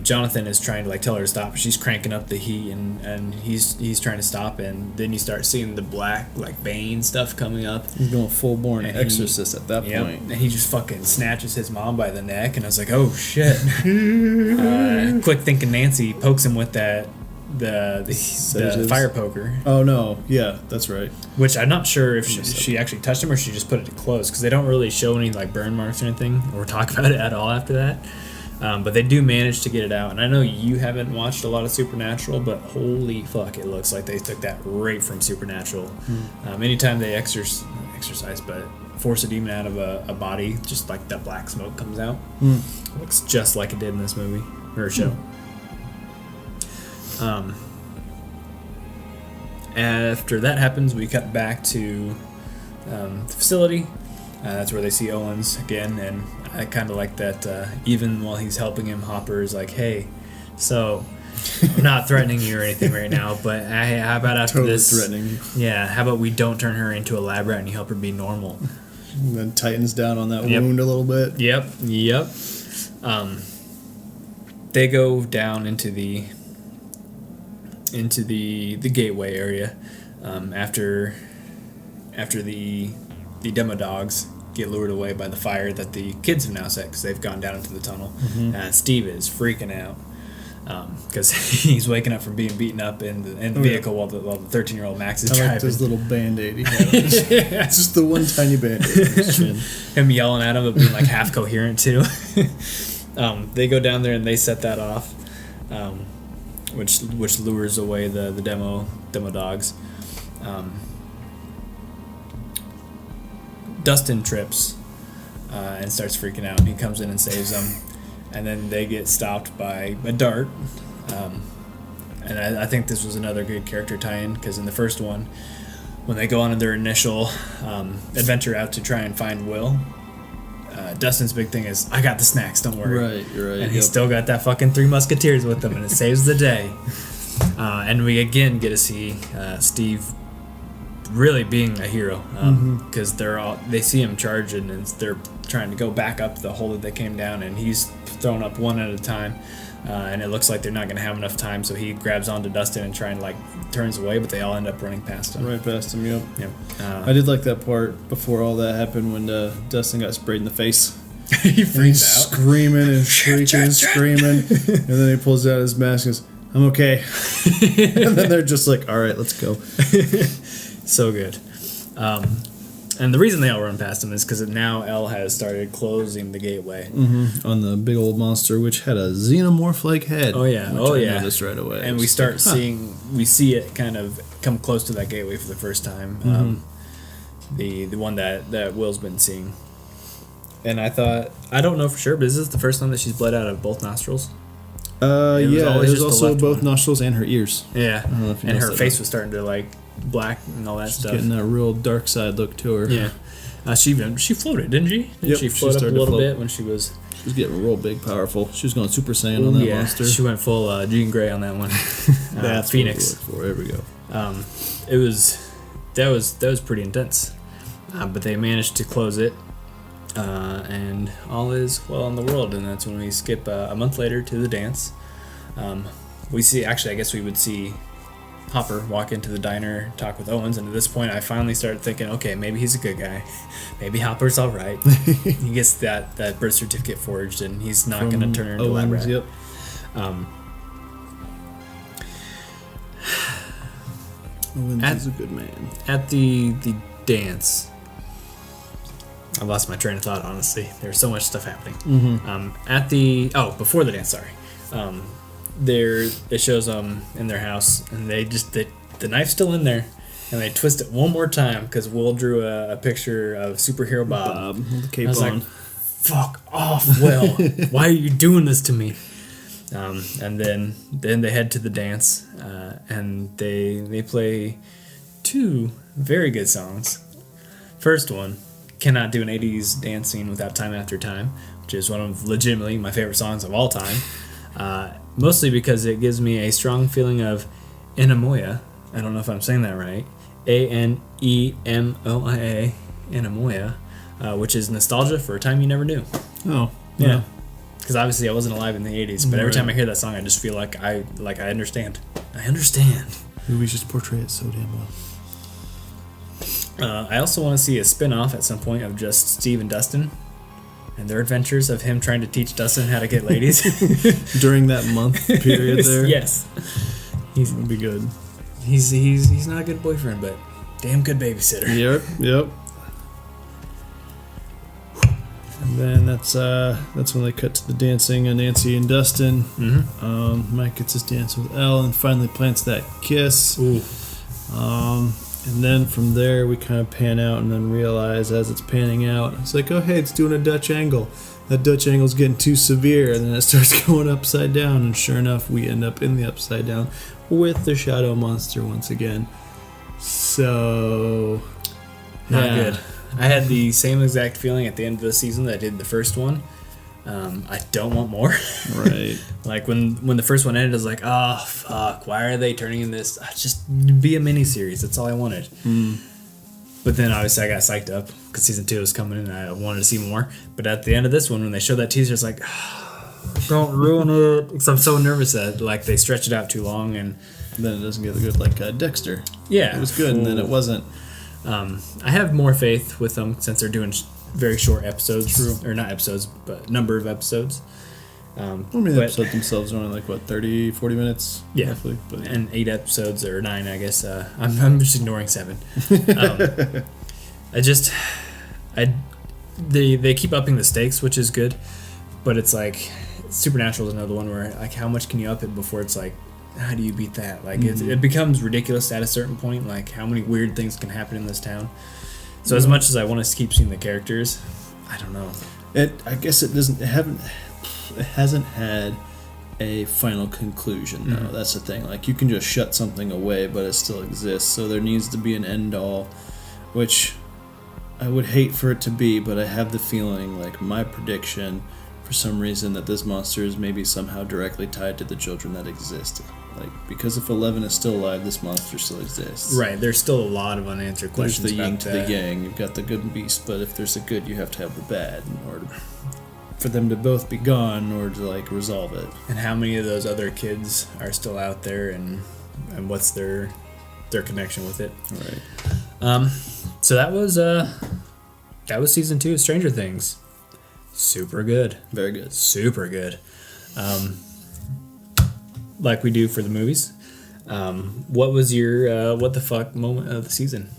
Jonathan is trying to like tell her to stop, but she's cranking up the heat, and he's trying to stop, and then you start seeing the black like vein stuff coming up. He's going full-born And exorcist at that point. And he just fucking snatches his mom by the neck, and I was like, oh shit. Quick thinking Nancy pokes him with that the fire poker, Oh, no. Yeah, that's right. which I'm not sure if she actually touched him or she just put it to close, because they don't really show any like burn marks or anything or talk about it at all after that. But they do manage to get it out, and I know you haven't watched a lot of Supernatural, but holy fuck, it looks like they took that right from Supernatural. Anytime they exercise, but force a demon out of a body, just like that black smoke comes out. It looks just like it did in this movie or show. After that happens, we cut back to the facility. That's where they see Owens again, and I kind of like that. Even while he's helping him, Hopper is like, "Hey, so I'm not threatening you or anything right now, but hey, how about after Totally this? threatening you. Yeah, how about we don't turn her into a lab rat and you help her be normal?" And then tightens down on that Yep. wound a little bit. Yep. They go down into the gateway area after the demo dogs get lured away by the fire that the kids have now set, because they've gone down into the tunnel. Steve is freaking out because he's waking up from being beaten up in the vehicle while the 13-year-old Max is I driving. like this little band-aid he had on his It's just the one tiny band-aid on his chin. Him yelling at him but being like half coherent too. They go down there and they set that off, which lures away the demo dogs. Dustin trips and starts freaking out, and he comes in and saves them, and then they get stopped by a dart. And I think this was another good character tie-in, because in the first one, when they go on their initial adventure out to try and find Will, Dustin's big thing is, I got the snacks, don't worry. Right, you're right. And he's still got that fucking 3 Musketeers with him, and it saves the day. And we again get to see Steve really being a hero, because they see him charging, and they're trying to go back up the hole that they came down, and he's thrown up one at a time. And it looks like they're not going to have enough time, so he grabs onto Dustin and turns away, but they all end up running past him. Right past him, yep. Yep. I did like that part before all that happened when Dustin got sprayed in the face. He freaks He's out. screaming and shrieking and screaming. And then he pulls out his mask and goes, I'm okay. And then they're just like, all right, let's go. So good. And the reason they all run past him is because now Elle has started closing the gateway. On the big old monster, which had a xenomorph-like head. Oh, yeah. Which I noticed right away. And we start we see it kind of come close to that gateway for the first time. The one that Will's been seeing. And I thought, I don't know for sure, but is this the first time that she's bled out of both nostrils? Yeah, it always was just the also left both one. nostrils and her ears. Yeah. I don't know if you And her noticed face that. was starting to black and all that stuff. Getting that real dark side look to her. Yeah. She floated, didn't she? Yep, She she floated up a started to little float. bit when she was... She was getting real big, powerful. She was going Super Saiyan on that monster. She went full Jean Grey on that one. That's Phoenix. What we're looking for. There we go. That was pretty intense, but they managed to close it, and all is well in the world. And that's when we skip a month later to the dance. We see, actually, I guess we would see Hopper walk into the diner, talk with Owens, and at this point I finally started thinking, okay, maybe he's a good guy. Maybe Hopper's all right. He gets that birth certificate forged, and he's not going to turn her into a lab rat. Yep. Owens is a good man. At the dance, I lost my train of thought, honestly. There's so much stuff happening. Before the dance, sorry. It shows them in their house, and the knife's still in there, and they twist it one more time because Will drew a picture of superhero Bob. With the cape I was on. like, fuck off, Will. Why are you doing this to me? And then they head to the dance, and they play two very good songs. First one, Cannot Do an 80s Dance Scene Without Time After Time, which is one of legitimately my favorite songs of all time. Mostly because it gives me a strong feeling of Inamoya. I don't know if I'm saying that right. Anemoia, Inamoya, which is nostalgia for a time you never knew. Oh, Yeah. Because obviously I wasn't alive in the 80s, but every Right. time I hear that song, I just feel like I understand. I understand. Movies just portray it so damn well. I also want to see a spin-off at some point of just Steve and Dustin and their adventures of him trying to teach Dustin how to get ladies. During that month period there. Yes. It would be good. He's not a good boyfriend, but damn good babysitter. Yep. And then that's when they cut to the dancing of Nancy and Dustin. Mike gets his dance with Elle and finally plants that kiss. Ooh. And then from there we kind of pan out and then realize as it's panning out, it's like, oh hey, it's doing a Dutch angle. That Dutch angle's getting too severe, and then it starts going upside down, and sure enough, we end up in the upside down with the shadow monster once again. So Not good. I had the same exact feeling at the end of the season that I did the first one. I don't want more. Right. Like when the first one ended, I was like, oh fuck, why are they turning in this? Just be a miniseries. That's all I wanted. But then obviously I got psyched up because season 2 was coming and I wanted to see more. But at the end of this one, when they showed that teaser, it's like, don't ruin it. Because I'm so nervous that they stretched it out too long, and Then it doesn't get good like Dexter. yeah, It was good, and then it wasn't. I have more faith with them since they're doing very short episodes. True. Or not episodes, but number of episodes. The But- episodes themselves are only 30, 40 minutes? Yeah. Roughly, but And 8 episodes or 9, I guess. I'm just ignoring 7. They keep upping the stakes, which is good, but it's like Supernatural is another one where how much can you up it before it's like, how do you beat that? It becomes ridiculous at a certain point. Like how many weird things can happen in this town. So as much as I want to keep seeing the characters, I don't know. I guess it hasn't had a final conclusion though. That's the thing. Like you can just shut something away, but it still exists. So there needs to be an end all, which I would hate for it to be, but I have the feeling, like my prediction, for some reason, that this monster is maybe somehow directly tied to the children that exist. Like because if 11 is still alive, this monster still exists. Right, there's still a lot of unanswered There's questions the yin about to that. the yang. You've got the good and beast, but if there's a good, you have to have the bad in order. for them to both be gone in order to like resolve it. And how many of those other kids are still out there, and what's their connection with it? Right. So that was season 2 of Stranger Things. Super good. Very good. Super good. Like we do for the movies. What was your what the fuck moment of the season?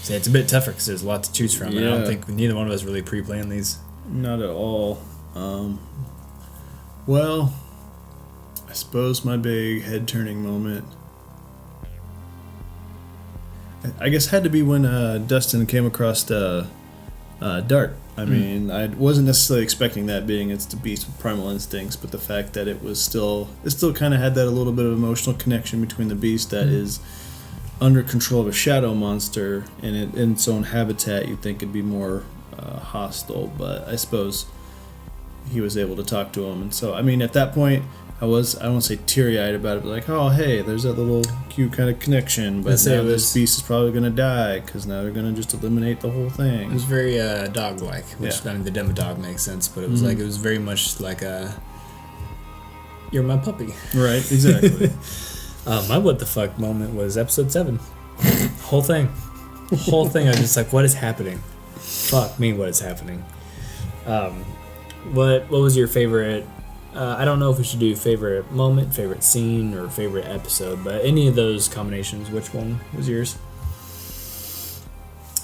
See, it's a bit tougher because there's a lot to choose from. And I don't Yeah. think neither one of us really pre-planned these. Not at all. Well, I suppose my big head-turning moment, I guess, had to be when Dustin came across Dart. I mean, I wasn't necessarily expecting that, being it's the beast with primal instincts, but the fact that it still kind of had that a little bit of emotional connection between the beast that is under control of a shadow monster and in its own habitat. You'd think it'd be more hostile, but I suppose he was able to talk to him, and so I mean, at that point, I don't say teary-eyed about it, but like, oh hey, there's that little cute kind of connection. But now this beast is probably gonna die because now they're gonna just eliminate the whole thing. It was very dog-like, which I mean, the demo dog makes sense, but it was like it was very much like you're my puppy. Right, exactly. My what the fuck moment was episode 7. Whole thing. I was just like, what is happening? Fuck me, what is happening? What was your favorite? I don't know if we should do favorite moment, favorite scene, or favorite episode, but any of those combinations, which one was yours?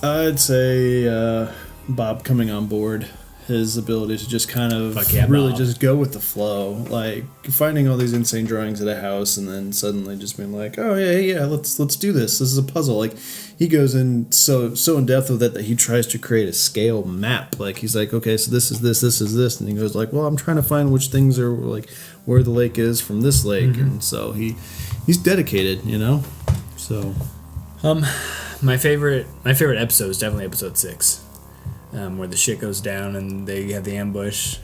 I'd say Bob coming on board. His ability to just kind of Bob. just go with the flow, like finding all these insane drawings at a house, and then suddenly just being like, "Oh yeah, let's do this. This is a puzzle." Like he goes in so in depth with it that he tries to create a scale map. Like he's like, "Okay, so this is this," and he goes like, "Well, I'm trying to find which things are like where the lake is from this lake," and so he's dedicated, you know. So, my favorite episode is definitely episode 6. Where the shit goes down and they have the ambush.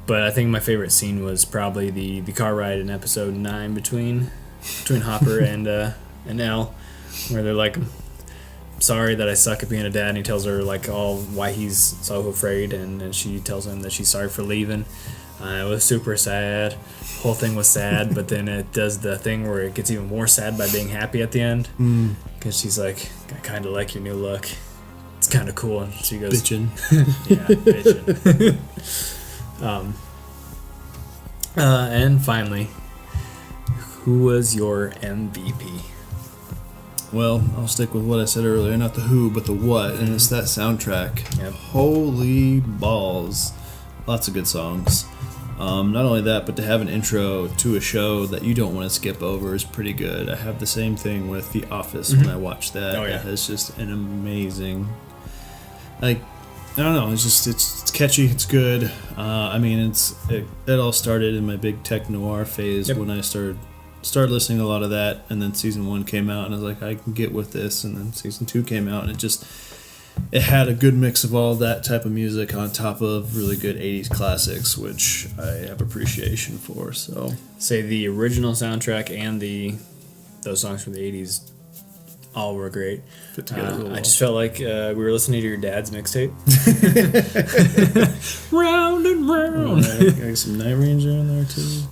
But I think my favorite scene was probably the car ride in episode 9 between Hopper and Elle, where they're like, sorry that I suck at being a dad, and he tells her like all why he's so afraid, and she tells him that she's sorry for leaving. It was super sad. Whole thing was sad, but then it does the thing where it gets even more sad by being happy at the end, because she's like, I kind of like your new look. It's kind of cool. And she goes, bitchin'. Yeah, bitchin'. And finally, who was your MVP? Well, I'll stick with what I said earlier, not the who, but the what, and it's that soundtrack. Yep. Holy balls. Lots of good songs. Not only that, but to have an intro to a show that you don't want to skip over is pretty good. I have the same thing with The Office when I watch that. Oh, yeah. It's just an amazing... Like, I don't know, it's catchy, it's good. I mean, it all started in my big tech noir phase when I started listening to a lot of that, and then season 1 came out, and I was like, I can get with this, and then season 2 came out, and it had a good mix of all that type of music on top of really good 80s classics, which I have appreciation for. So, Say the original soundtrack and those songs from the 80s all were great. fit together I just felt like we were listening to your dad's mixtape. Round and round. I got some Night Ranger in there too.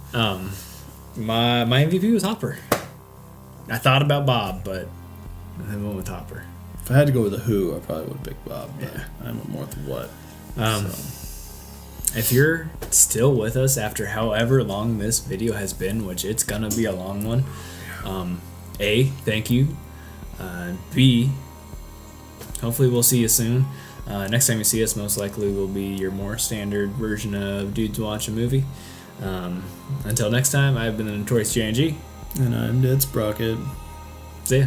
My MVP was Hopper. I thought about Bob, but I went with Hopper. If I had to go with the Who, I probably would pick Bob. Yeah. I went more with the What. If you're still with us after however long this video has been, which it's gonna be a long one, A, thank you. B, hopefully we'll see you soon. Next time you see us, most likely will be your more standard version of Dudes Watch a Movie. Until next time, I've been the Notorious J&G. And I'm Dead Sprocket. See ya.